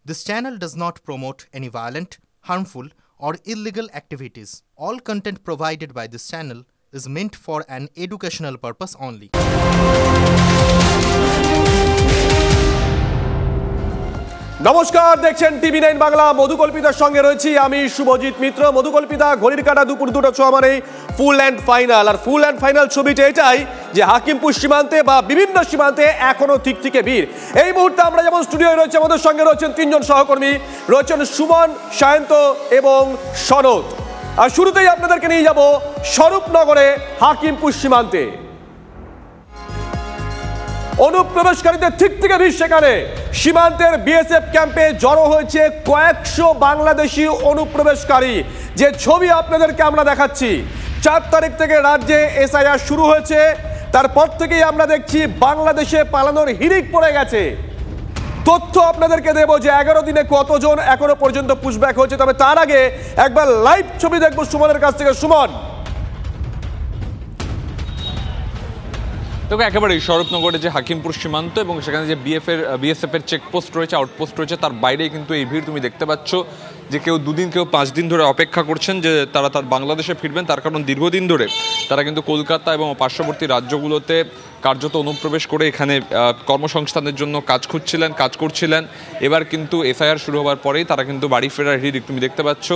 This channel does not promote any violent, harmful, or illegal activities. All content provided by this channel is meant for an educational purpose only. নমস্কার, দেখছেন টিভি9 বাংলা। মধুকল্পিতার সঙ্গে রয়েছি আমি শুভজিৎ মিত্র। মধুকল্পিতা ঘড়ির কাঁটা দুপুর 2টা 6 মানে ফুল অ্যান্ড ফাইনাল। আর ফুল অ্যান্ড ফাইনাল ছবিটা এটাই যে হাকিমপুর সীমান্তে বা বিভিন্ন সীমান্তে এখনো ঠিক থেকে ভিড়। এই মুহূর্তে আমরা যেমন স্টুডিওয় রয়েছে, আমাদের সঙ্গে রয়েছেন 3জন সহকর্মী, রয়েছেন সুমন, সায়ন্ত এবং সনদ। আর শুরুতেই আপনাদেরকে নিয়ে যাব স্বরূপনগরে হাকিমপুর সীমান্তে। অনুপ্রবেশকারীদের ঠিক থেকে ভিড় সেখানে। সীমান্তের বিএসএফ ক্যাম্পে জড়ো হয়েছে কয়েকশো বাংলাদেশি অনুপ্রবেশকারী। যে ছবি আপনাদেরকে আমরা দেখাচ্ছি, 4 তারিখ থেকে রাজ্যে এসআইআর শুরু হয়েছে, তারপর থেকেই আমরা দেখছি বাংলাদেশে পালানোর হিড়িক পড়ে গেছে। তথ্য আপনাদেরকে দেব যে 11 দিনে কতজন এখনো পর্যন্ত পুশব্যাক হয়েছে। তবে তার আগে একবার লাইভ ছবি দেখবো সুমনের কাছ থেকে। সুমন, তোকে একেবারেই স্বরূপনগরে যে হাকিমপুর সীমান্ত এবং সেখানে যে বিএসএফ এর চেকপোস্ট রয়েছে, আউটপোস্ট রয়েছে, তার বাইরেই কিন্তু এই ভিড় তুমি দেখতে পাচ্ছ। যে কেউ 2 দিন, কেউ 5 দিন ধরে অপেক্ষা করছেন যে তারা তার বাংলাদেশে ফিরবেন। তার কারণ দীর্ঘদিন ধরে তারা কিন্তু কলকাতা এবং পার্শ্ববর্তী রাজ্যগুলোতে কার্যত অনুপ্রবেশ করে এখানে কর্মসংস্থানের জন্য কাজ করছিলেন। এবার কিন্তু এসআইআর শুরু হওয়ার পরেই তারা কিন্তু বাড়ি ফেরার হিড়িক তুমি দেখতে পাচ্ছ।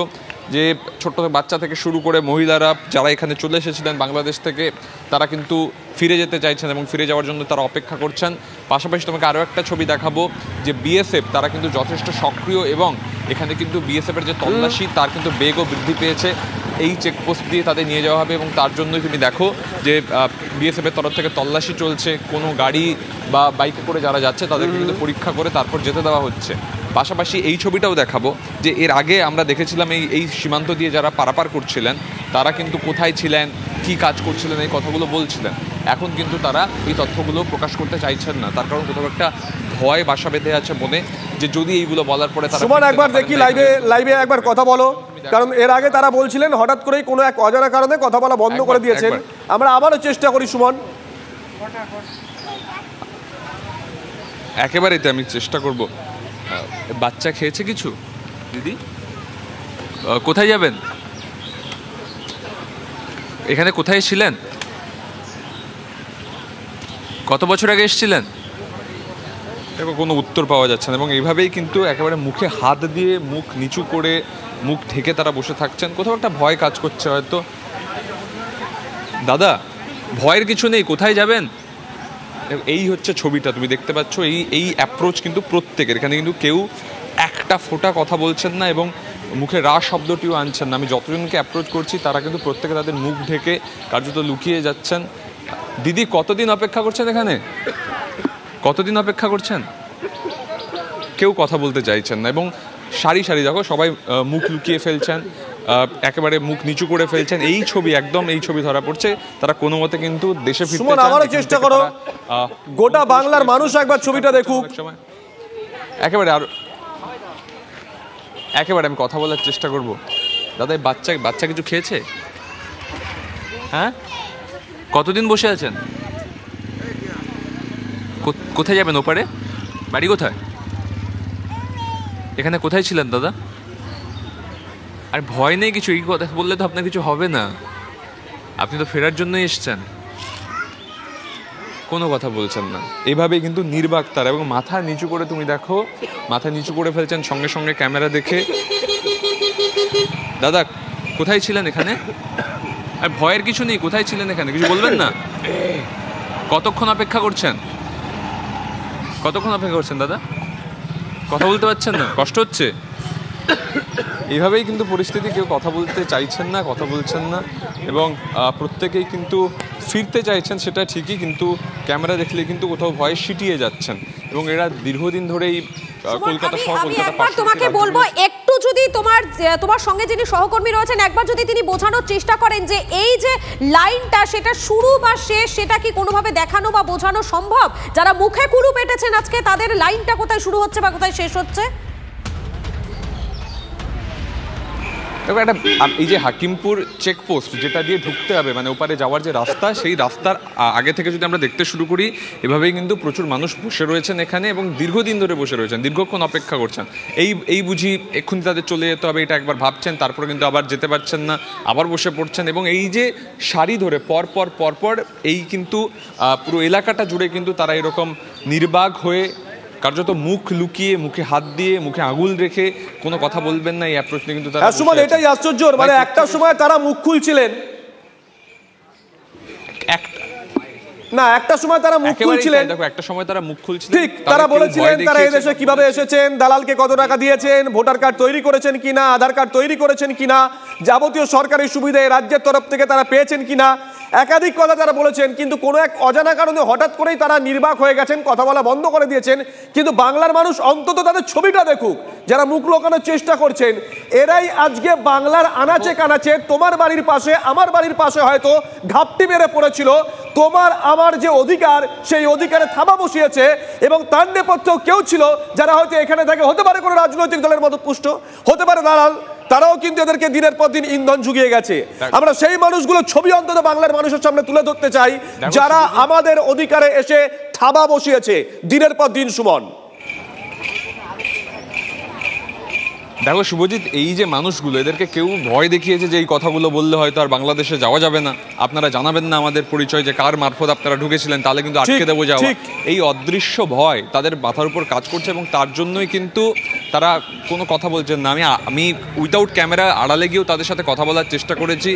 যে ছোট্ট বাচ্চা থেকে শুরু করে মহিলারা যারা এখানে চলে এসেছিলেন বাংলাদেশ থেকে, তারা কিন্তু ফিরে যেতে চাইছেন এবং ফিরে যাওয়ার জন্য তারা অপেক্ষা করছেন। পাশাপাশি তোমাকে আরও একটা ছবি দেখাবো যে বিএসএফ তারা কিন্তু যথেষ্ট সক্রিয় এবং এখানে কিন্তু বিএসএফের যে তল্লাশি তার কিন্তু বেগও বৃদ্ধি পেয়েছে। এই চেকপোস্ট দিয়ে তাদের নিয়ে যাওয়া হবে এবং তার জন্যই তুমি দেখো যে বিএসএফের তরফ থেকে তল্লাশি চলছে। কোনো গাড়ি বা বাইকে করে যারা যাচ্ছে তাদেরকে কিন্তু পরীক্ষা করে তারপর যেতে দেওয়া হচ্ছে। পাশাপাশি এই ছবিটাও দেখাবো যে এর আগে আমরা দেখেছিলাম এই সীমান্ত দিয়ে যারা পারাপার করছিলেন তারা কিন্তু কোথায় ছিলেন, কি কাজ করছিলেন, এই কথাগুলো বলছিলেন। এখন কিন্তু তারা এই তথ্যগুলো প্রকাশ করতে চাইছেন না। তার কারণ কোথাও একটা ভয় বাসা বেঁধে আছে মনে, যে যদি এইগুলো বলার পরে তারা সুমন একবার দেখি লাইভে একবার কথা বলো। কারণ এর আগে তারা বলছিলেন, হঠাৎ করেই কোনো এক অজানা কারণে কথা বলা বন্ধ করে দিয়েছেন। আমরা আবারও চেষ্টা করি সুমন। একেবারেই তো আমি চেষ্টা করব। বাচ্চা খেয়েছে কিছু? দিদি কোথায় যাবেন? এখানে কোথায় ছিলেন? কত বছর আগে এসেছিলেন? কোনো উত্তর পাওয়া যাচ্ছে না এবং এইভাবেই কিন্তু একেবারে মুখে হাত দিয়ে মুখ নিচু করে মুখ ঢেকে তারা বসে থাকছেন। কোথাও একটা ভয় কাজ করছে হয়তো। দাদা, ভয়ের কিছু নেই, কোথায় যাবেন? এই হচ্ছে ছবিটা তুমি দেখতে পাচ্ছ। এই অ্যাপ্রোচ কিন্তু প্রত্যেকের। এখানে কিন্তু কেউ একটা ফোঁটা কথা বলছেন না এবং মুখে রা শব্দটিও আনছেন না। আমি যতজনকে অ্যাপ্রোচ করছি তারা কিন্তু প্রত্যেকে তাদের মুখ ঢেকে কার্যত লুকিয়ে যাচ্ছেন। দিদি, কতদিন অপেক্ষা করছেন এখানে? কতদিন অপেক্ষা করছেন? কেউ কথা বলতে চাইছেন না এবং সারি সারি দেখো সবাই মুখ লুকিয়ে ফেলছেন, একেবারে মুখ নিচু করে ফেলছেন। এই ছবি, একদম এই ছবি ধরা পড়ছে। তারা কোনো মতে কিন্তু দেশে ফিরতে চান। আবারও চেষ্টা করো, গোটা বাংলার মানুষ একবার ছবিটা দেখুক। একেবারে আমি কথা বলার চেষ্টা করব। দাদা, বাচ্চা কিছু খেয়েছে? হ্যাঁ, কতদিন বসে আছেন? কোথায় যাবেন? ওপারে বাড়ি কোথায়? এখানে কোথায় ছিলেন দাদা? আর ভয় নেই কিছু? এই কথা বললে তো আপনার কিছু হবে না। আপনি তো ফেরার জন্যই এসছেন। কোনো কথা বলছেন না। এইভাবেই কিন্তু নির্বাক তারা এবং মাথা নিচু করে তুমি দেখো, মাথা নিচু করে ফেলছেন সঙ্গে সঙ্গে ক্যামেরা দেখে। দাদা, কোথায় ছিলেন এখানে? আর ভয়ের কিছু নেই, কোথায় ছিলেন এখানে? কিছু বলবেন না? কতক্ষণ অপেক্ষা করছেন? কতক্ষণ অপেক্ষা করছেন দাদা? কথা বলতে পারছেন না? কষ্ট হচ্ছে? এইভাবেই কিন্তু পরিস্থিতি। কেউ কথা বলতে চাইছেন না, কথা বলছেন না এবং প্রত্যেকেই কিন্তু ফিরতে চাইছেন, সেটা ঠিকই, কিন্তু ক্যামেরা দেখলে কিন্তু কোথাও ভয়ে সিটিয়ে যাচ্ছেন। এবং এরা দীর্ঘদিন ধরেই কলকাতা সহ কলকাতা তোমাকে বলবো একটু যদি তোমার সঙ্গে যিনি সহকর্মী রয়েছেন একবার যদি তিনি বোঝানোর চেষ্টা করেন যে এই যে লাইনটা সেটা শুরু বা শেষ, সেটা কি কোনোভাবে দেখানো বা বোঝানো সম্ভব? যারা মুখে কুলু পেটেছেন আজকে, তাদের লাইনটা কোথায় শুরু হচ্ছে বা কোথায় শেষ হচ্ছে? দেখো একটা এই যে হাকিমপুর চেকপোস্ট যেটা দিয়ে ঢুকতে হবে মানে ওপারে যাওয়ার যে রাস্তা, সেই রাস্তার আগে থেকে যদি আমরা দেখতে শুরু করি এভাবেই কিন্তু প্রচুর মানুষ বসে রয়েছেন এখানে এবং দীর্ঘদিন ধরে বসে রয়েছেন, দীর্ঘক্ষণ অপেক্ষা করছেন। এই বুঝি এক্ষুনি তাদের চলে যেতে হবে এটা একবার ভাবছেন, তারপরে কিন্তু আবার যেতে পারছেন না, আবার বসে পড়ছেন এবং এই যে সারি ধরে পরপর এই কিন্তু পুরো এলাকাটা জুড়ে কিন্তু তারা এরকম নির্বাক হয়ে কার্যত মুখ লুকিয়ে, মুখে হাত দিয়ে, মুখে আঙুল রেখে কোনো কথা বলবেন না এই অ্যাপ্রোচ নিয়ে কিন্তু তারা। সুমন, এটাই আশ্চর্য, মানে একটা সময় তারা মুখ খুলছিলেন, একটা সময় তারা মুখ খুলছিলেন, দেখো একটা সময় তারা মুখ খুলছিলেন, ঠিক তারা বলেছিলেন তারা এদেশে কিভাবে এসেছেন, দালালকে কত টাকা দিয়েছেন, ভোটার কার্ড তৈরি করেছেন কিনা, আধার কার্ড তৈরি করেছেন কিনা, যাবতীয় সরকারি সুবিধা রাজ্যের তরফ থেকে তারা পেয়েছেন কিনা, একাধিক কথা তারা বলেছেন। কিন্তু কোনো এক অজানা কারণে হঠাৎ করেই তারা নির্বাক হয়ে গেছেন, কথা বলা বন্ধ করে দিয়েছেন। কিন্তু বাংলার মানুষ অন্তত তাদের ছবিটা দেখুক, যারা মুখ লোকানোর চেষ্টা করছেন এরাই আজকে বাংলার আনাচে কানাচে, তোমার বাড়ির পাশে আমার বাড়ির পাশে হয়তো ঘাপটি মেরে পড়েছিল, তোমার আমার যে অধিকার সেই অধিকারে থাবা বসিয়েছে এবং তার নেপথ্যেও কেউ ছিল যারা হয়তো এখানে থাকে, হতে পারে কোনো রাজনৈতিক দলের মদতপুষ্ট, হতে পারে দালাল, তারাও কিন্তু এদেরকে দিনের পর দিন ইন্ধন জুগিয়ে গেছে। আমরা সেই মানুষগুলো ছবি অন্তত বাংলার মানুষের সামনে তুলে ধরতে চাই যারা আমাদের অধিকারে এসে থাবা বসিয়েছে দিনের পর দিন। সুমন, দেখো শুভজিৎ, এই যে মানুষগুলো এদেরকে কেউ ভয় দেখিয়েছে যে এই কথাগুলো বললে হয়তো আর বাংলাদেশে যাওয়া যাবে না, আপনারা জানাবেন না আমাদের পরিচয়, যে কার মারফত আপনারা ঢুকেছিলেন, তাহলে কিন্তু আটকে দেবো যাওয়া, এই অদৃশ্য ভয় তাদের মাথার উপর কাজ করছে এবং তার জন্যই কিন্তু তারা কোনো কথা বলছেন না। আমি উইদাউট ক্যামেরা আড়ালে গিয়েও তাদের সাথে কথা বলার চেষ্টা করেছি,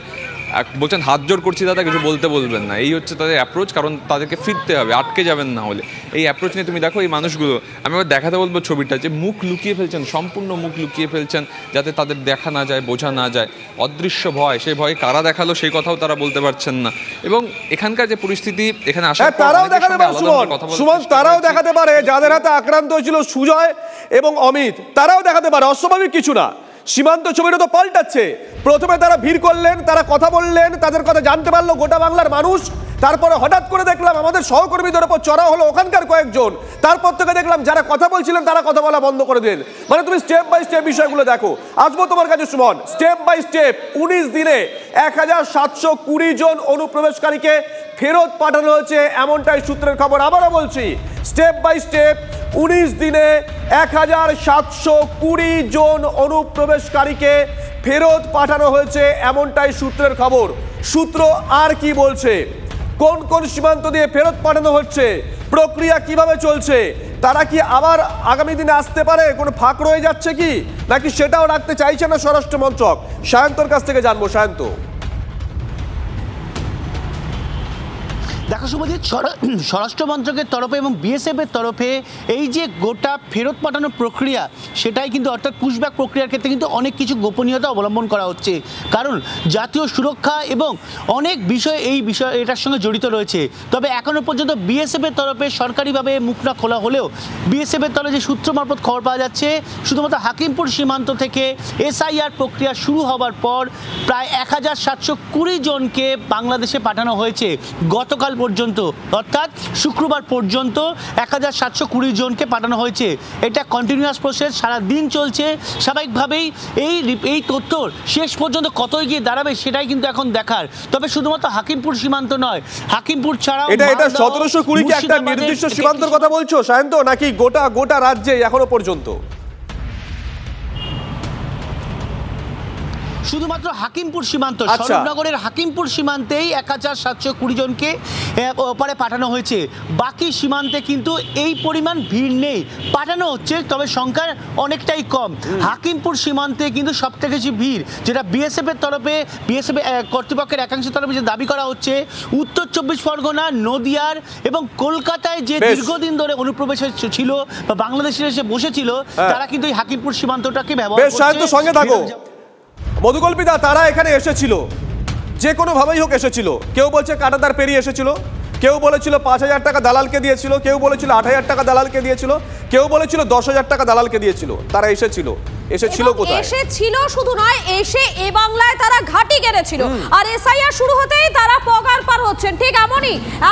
বলছেন হাত জোর করছি দাদা কিছু বলতে বলবেন না, এই হচ্ছে তাদের অ্যাপ্রোচ, কারণ তাদেরকে ফিরতে হবে, আটকে যাবেন না হলে। এই অ্যাপ্রোচ নিয়ে তুমি দেখো এই মানুষগুলো, আমি আবার দেখাতে বলবো ছবিটা, যে মুখ লুকিয়ে ফেলছেন, সম্পূর্ণ মুখ লুকিয়ে ফেলছেন যাতে তাদের দেখা না যায়, বোঝা না যায়, অদৃশ্য ভয়, সেই ভয় কারা দেখালো সেই কথাও তারা বলতে পারছেন না। এবং এখানকার যে পরিস্থিতি এখানে আসার তারাও দেখাতে পারে, সুমন তারাও দেখাতে পারে, যাদের হাতে আক্রান্ত হয়েছিল সুজয় এবং অমিত, তারাও দেখাতে পারে, অস্বাভাবিক কিছু না। সীমান্ত ছবিটা তো পাল্টাচ্ছে, প্রথমে তারা ভিড় করলেন, তারা কথা বললেন, তাদের কথা জানতে পারলো গোটা বাংলার মানুষ, তারপরে হঠাৎ করে দেখলাম আমাদের সহকর্মীদের উপর চড়া হলো ওখানকার কয়েকজন, তারপর থেকে দেখলাম যারা কথা বলছিলেন তারা কথা বলা বন্ধ করে দিলেন। মানে তুমি স্টেপ বাই স্টেপ বিষয়গুলো দেখো। আসবো তোমার কাছে সুমন, স্টেপ বাই স্টেপ 19 দিনে 1720 জন অনুপ্রবেশকারীকে ফেরত পাঠানো হয়েছে, এমনটাই সূত্রের খবর। আবারও বলছি, স্টেপ বাই স্টেপ 19 দিনে 1720 জন অনুপ্রবেশকারীকে ফেরত পাঠানো হয়েছে, এমনটাই সূত্রের খবর। সূত্র আর কি বলছে, কোন কোন সীমান্ত দিয়ে ফেরত পাঠানো হচ্ছে, প্রক্রিয়া কিভাবে চলছে, তারা কি আবার আগামী দিনে আসতে পারে, কোনো ফাঁক রয়ে যাচ্ছে কি, নাকি সেটাও রাখতে চাইছে না স্বরাষ্ট্র মন্ত্রক? সায়ন্তর কাছ থেকে জানবো। সায়ন্ত, দেখো শুভজিৎ, স্বরাষ্ট্র মন্ত্রকের তরফে এবং বিএসএফ এর তরফে এই যে গোটা ফেরত পাঠানোর প্রক্রিয়া, সেটাই কিন্তু অর্থাৎ পুশব্যাক প্রক্রিয়ার ক্ষেত্রে কিন্তু অনেক কিছু গোপনীয়তা অবলম্বন করা হচ্ছে, কারণ জাতীয় সুরক্ষা এবং অনেক বিষয় এটার সঙ্গে জড়িত রয়েছে। তবে এখনো পর্যন্ত বিএসএফ এর তরফে সরকারিভাবে মুখটা খোলা হলেও বিএসএফ এর তরফে যে সূত্র মারফত খবর পাওয়া যাচ্ছে, শুধুমাত্র হাকিমপুর সীমান্ত থেকে এসআইআর প্রক্রিয়া শুরু হবার পর প্রায় 1720 জনকে বাংলাদেশে পাঠানো হয়েছে গতকাল পর্যন্ত, অর্থাৎ শুক্রবার পর্যন্ত 1720 জনকে পাঠানো হয়েছে। এটা কন্টিনিউয়াস প্রসেস, সারা দিন চলছে। স্বাভাবিকভাবেই এই তথ্য শেষ পর্যন্ত কত গিয়ে দাঁড়াবে সেটাই কিন্তু এখন দেখার। তবে শুধুমাত্র হাকিমপুর সীমান্ত নয়, হাকিমপুর ছাড়াও এটা 1720 কি একটা নির্দিষ্ট সীমান্তের কথা বলছো সায়ন্ত, নাকি গোটা রাজ্যে এখনো পর্যন্ত? শুধুমাত্র হাকিমপুর সীমান্ত, স্বরূপনগরের হাকিমপুর সীমান্তেই 1720 জনকে ওপারে পাঠানো হয়েছে। বাকি সীমান্তে কিন্তু এই পরিমাণ ভিড় নেই, পাঠানো হচ্ছে তবে সংখ্যা অনেকটাই কম। হাকিমপুর সীমান্তে কিন্তু সবথেকে বেশি ভিড়, যেটা বিএসএফ এর তরফে, বিএসএফ কর্তৃপক্ষের একাংশের তরফে যে দাবি করা হচ্ছে, উত্তর 24 পরগনা, নদিয়ার এবং কলকাতায় যে দীর্ঘদিন ধরে অনুপ্রবেশ ছিল বা বাংলাদেশে এসে বসেছিল, তারা কিন্তু এই হাকিমপুর সীমান্তটাকে ব্যবহার করছে। সঙ্গে থাকো মধুকল্পিতা, তারা এখানে এসেছিল, যে কোনোভাবেই হোক এসেছিল। কেউ বলছে কাঁটাতার পেরিয়ে এসেছিল, কেউ বলেছিল 5000 টাকা দালালকে দিয়েছিল, কেউ বলেছিল 8000 টাকা দালালকে দিয়েছিল, কেউ বলেছিল 10,000 টাকা দালালকে দিয়েছিল। তারা এসেছিল, এসেছিল কোথায়? এসেছিল শুধু নয়, এসে এ বাংলায় তারা ঘাঁটি গেড়েছিল, আর এসআইআর শুরু হতেই তারা পগার পার হচ্ছেন। ঠিক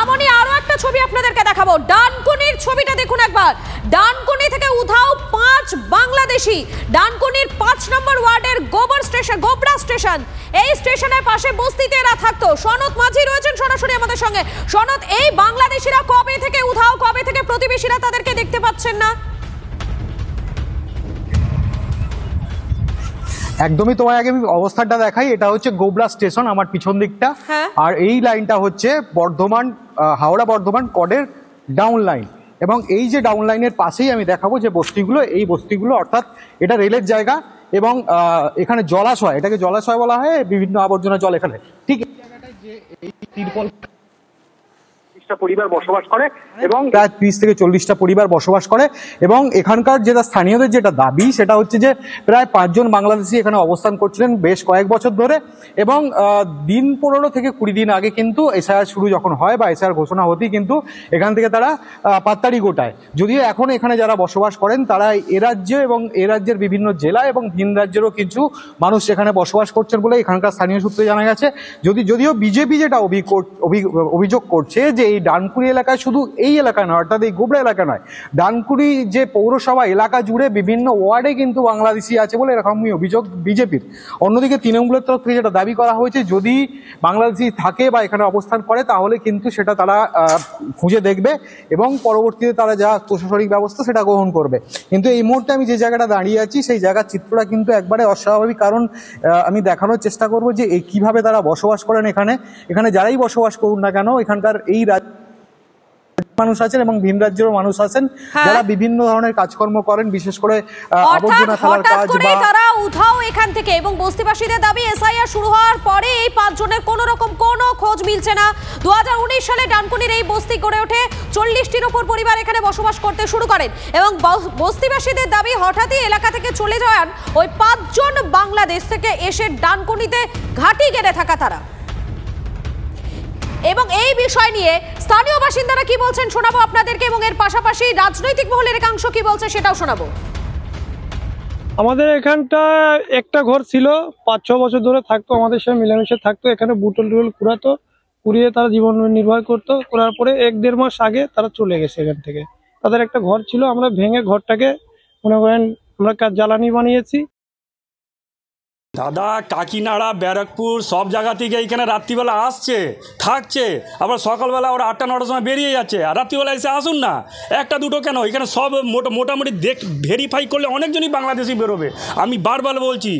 এমনই আরো একটা ছবি আপনাদেরকে দেখাবো। ডানকুনির ছবিটা দেখুন একবার। ডানকুনি থেকে উধাও 5 বাংলাদেশি। ডানকুনির 5 নম্বর ওয়ার্ডের গোবরা স্টেশন, এই স্টেশনের পাশে বস্তিতে এরা থাকতো। সনৎ মাঝি রয়েছেন সরাসরি আমাদের সঙ্গে। সনৎ, এই বাংলাদেশিরা কবে থেকে উধাও, কবে থেকে প্রতিবেশীরা তাদেরকে দেখতে পাচ্ছেন না? একদমই, তোমায় আগে আমি অবস্থাটা দেখাই। এটা হচ্ছে গোবরা স্টেশন আমার পিছন দিকটা, আর এই লাইনটা হচ্ছে হাওড়া বর্ধমান কডের ডাউন লাইন। এবং এই যে ডাউন লাইনের পাশেই আমি দেখাবো যে বস্তিগুলো, এই বস্তিগুলো অর্থাৎ এটা রেলের জায়গা এবং এখানে জলাশয়, এটাকে জলাশয় বলা হয়, বিভিন্ন আবর্জনা জল এখানে। ঠিক এই জায়গাটায় যে এই তিরপল পরিবার বসবাস করে এবং প্রায় 30 থেকে 40টা পরিবার বসবাস করে। এবং এখানকার যেটা স্থানীয়দের যেটা দাবি সেটা হচ্ছে যে প্রায় 5 জন বাংলাদেশি এখানে অবস্থান করছিলেন বেশ কয়েক বছর ধরে। এবং দিন 15 থেকে 20 দিন আগে কিন্তু এসআইআর শুরু যখন হয় বা এসআইআর ঘোষণা হতেই কিন্তু এখান থেকে তারা পাত্তারি গোটায়। যদিও এখন এখানে যারা বসবাস করেন তারা এ রাজ্য এবং এ রাজ্যের বিভিন্ন জেলা এবং ভিন রাজ্যেরও কিছু মানুষ এখানে বসবাস করছেন বলে এখানকার স্থানীয় সূত্রে জানা গেছে। যদিও বিজেপি যেটা অভিযোগ করছে যে এই ডানকুনি এলাকায়, শুধু এই এলাকা নয়, অর্থাৎ এই গোবরা এলাকা নয়, ডানকুনি যে পৌরসভা এলাকা জুড়ে বিভিন্ন ওয়ার্ডে কিন্তু বাংলাদেশি আছে বলে এরকমই অভিযোগ বিজেপির। অন্যদিকে তৃণমূলের তরফ থেকে যেটা দাবি করা হয়েছে, যদি বাংলাদেশি থাকে বা এখানে অবস্থান করে তাহলে কিন্তু সেটা তারা খুঁজে দেখবে এবং পরবর্তীতে তারা যা প্রশাসনিক ব্যবস্থা সেটা গ্রহণ করবে। কিন্তু এই মুহূর্তে আমি যে জায়গাটা দাঁড়িয়ে আছি সেই জায়গার চিত্রটা কিন্তু একবারে অস্বাভাবিক, কারণ আমি দেখানোর চেষ্টা করব যে কিভাবে তারা বসবাস করেন এখানে যারাই বসবাস করুন না কেন, এখানকার এই মানুষ আছেন এবং ভিন রাজ্যের মানুষ আছেন যারা বিভিন্ন ধরনের কাজকর্ম করেন, বিশেষ করে আবর্জনা ফেলার কাজ বা তারা উধাও এখান থেকে। এবং বস্তিবাসীদের দাবি এসআইআর শুরু হওয়ার পরে এই 5 জনের কোনো রকম কোনো খোঁজ মিলছে না। 2019 সালে ডানকুনির এই বস্তি গড়ে ওঠে, 40টির উপর পরিবার এখানে বসবাস করতে শুরু করেন এবং বস্তিবাসীদের দাবি হঠাৎই এলাকা থেকে চলে যান ওই 5 জন বাংলাদেশ থেকে এসে ডানকুনিতে ঘাঁটি গেড়ে থাকা তারা। এবং এই বিষয় নিয়ে স্থানীয় বাসিন্দারা কি বলছেন শোনাবো আপনাদেরকে, এবং এর পাশাপাশি রাজনৈতিক মহলের একাংশ কি বলছে সেটাও শোনাবো। আমাদের এখানটা একটা ঘর ছিল, 5-6 বছর ধরে থাকতো, আমাদের সাথে মিলেমিশে থাকতো। এখানে বুটল কুড়াতো, কুড়িয়ে তারা জীবন নির্বাহ করতো। করার পরে 1-1.5 মাস আগে তারা চলে গেছে এখান থেকে। তাদের একটা ঘর ছিল, আমরা ভেঙে ঘরটাকে মনে করেন আমরা জ্বালানি বানিয়েছি। দাদা কাকিনাড়া, ব্যারাকপুর সব জায়গা থেকে এইখানে রাত্রিবেলা আসছে, থাকছে, আবার সকালবেলা ওরা 8টা-9টার সময় বেরিয়ে যাচ্ছে। আর রাত্রিবেলা এসে আসুন না, 1-2টো কেন, এখানে সব মোটামুটি ভেরিফাই করলে অনেকজনই বাংলাদেশি বেরোবে। আমি বারবার বলছি।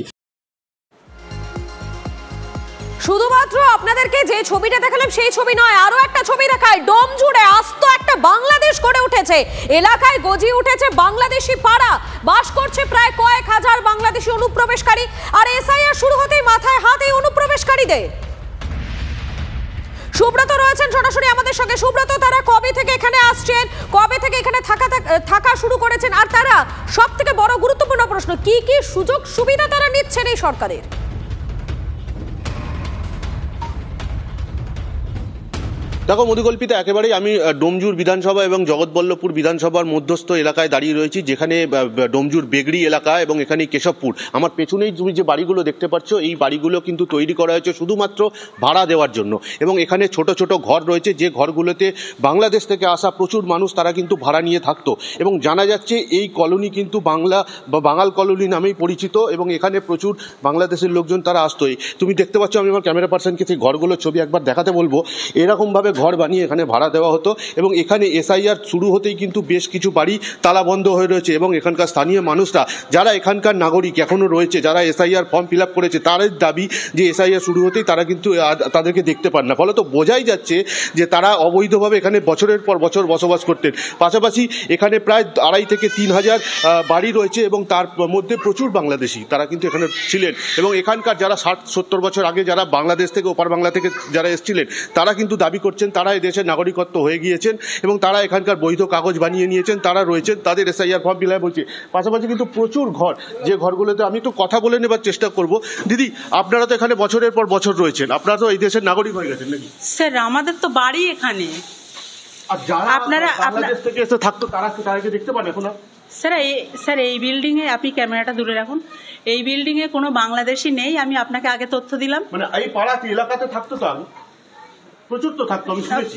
শুধুমাত্র আপনাদেরকে যে ছবিটা দেখালাম সেই ছবি নয়, আরো একটা ছবি দেখায়। ডোম জুড়ে আস্ত একটা বাংলাদেশ গড়ে উঠেছে, এলাকায় গজিয়ে উঠেছে বাংলাদেশি পাড়া। বাস করছে প্রায় কয়েক হাজার বাংলাদেশি অনুপ্রবেশকারী, আর এসআইআর শুরু হতেই মাথায় হাত এই অনুপ্রবেশকারীদের। সুব্রত রয়েছেন সরাসরি আমাদের সঙ্গে। সুব্রত, তারা কবে থেকে এখানে আসছেন, কবে থেকে এখানে থাকা শুরু করেছেন, আর তারা সব থেকে বড় গুরুত্বপূর্ণ প্রশ্ন, কি কি সুযোগ সুবিধা তারা নিচ্ছেন এই সরকারের? দেখো মধুকল্পিতা, একেবারেই আমি ডোমজুর বিধানসভা এবং জগৎবল্লভপুর বিধানসভার মধ্যস্থ এলাকায় দাঁড়িয়ে রয়েছি, যেখানে ডোমজুর বেগড়ি এলাকা এবং এখানে কেশবপুর। আমার পেছনেই তুমি যে বাড়িগুলো দেখতে পাচ্ছ, এই বাড়িগুলো কিন্তু তৈরি করা হয়েছে শুধুমাত্র ভাড়া দেওয়ার জন্য। এবং এখানে ছোট ছোট ঘর রয়েছে, যে ঘরগুলোতে বাংলাদেশ থেকে আসা প্রচুর মানুষ তারা কিন্তু ভাড়া নিয়ে থাকতো। এবং জানা যাচ্ছে এই কলোনি কিন্তু বাঙাল কলোনি নামেই পরিচিত, এবং এখানে প্রচুর বাংলাদেশের লোকজন তারা আসতোই। তুমি দেখতে পাচ্ছ, আমি আমার ক্যামেরা পার্সনকে সেই ঘরগুলোর ছবি একবার দেখাতে বলবো। এরকমভাবে ঘর বানিয়ে এখানে ভাড়া দেওয়া হতো, এবং এখানে এসআইআর শুরু হতেই কিন্তু বেশ কিছু বাড়ি তালাবন্ধ হয়ে রয়েছে। এবং এখানকার স্থানীয় মানুষরা, যারা এখানকার নাগরিক এখনও রয়েছে, যারা এসআইআর ফর্ম ফিল আপ করেছে, তাদের দাবি যে এসআইআর শুরু হতেই তারা কিন্তু তাদেরকে দেখতে পান না। ফলে তো বোঝাই যাচ্ছে যে তারা অবৈধভাবে এখানে বছরের পর বছর বসবাস করতেন। পাশাপাশি এখানে প্রায় 2,500 থেকে 3,000 বাড়ি রয়েছে, এবং তার মধ্যে প্রচুর বাংলাদেশি তারা কিন্তু এখানে ছিলেন। এবং এখানকার যারা 60-70 বছর আগে যারা বাংলাদেশ থেকে, ওপার বাংলা থেকে যারা এসেছিলেন, তারা কিন্তু দাবি করছেন তারা এই দেশের নাগরিকত্ব হয়ে গিয়েছেন এবং তারা এখানকার বৈধ কাগজ বানিয়ে নিয়েছেন, তারা রয়েছেন, তাদের এসআইআর ফর্ম ফিল আপ হচ্ছে। পাশাপাশি কিন্তু প্রচুর ঘর, যে ঘরগুলোতে আমি একটু কথা বলে নেবার চেষ্টা করব। দিদি, আপনারা তো এখানে বছরের পর বছর রয়েছেন, আপনারা তো এই দেশের নাগরিক হয়ে গেছেন নাকি? স্যার, আমাদের তো বাড়ি এখানে। আর যারা আপনারা বাংলাদেশ থেকে এসে থাকতো তারা কি দেখতে পান এখন? স্যার এই বিল্ডিংয়ে আপনি ক্যামেরাটা দূরে রাখুন, এই বিল্ডিংয়ে কোনো বাংলাদেশি নেই, আমি আপনাকে আগে তথ্য দিলাম। মানে এই পাড়াতে এলাকাতে থাকতো তো আমি প্রচুর তো থাকতো, আমি শুনেছি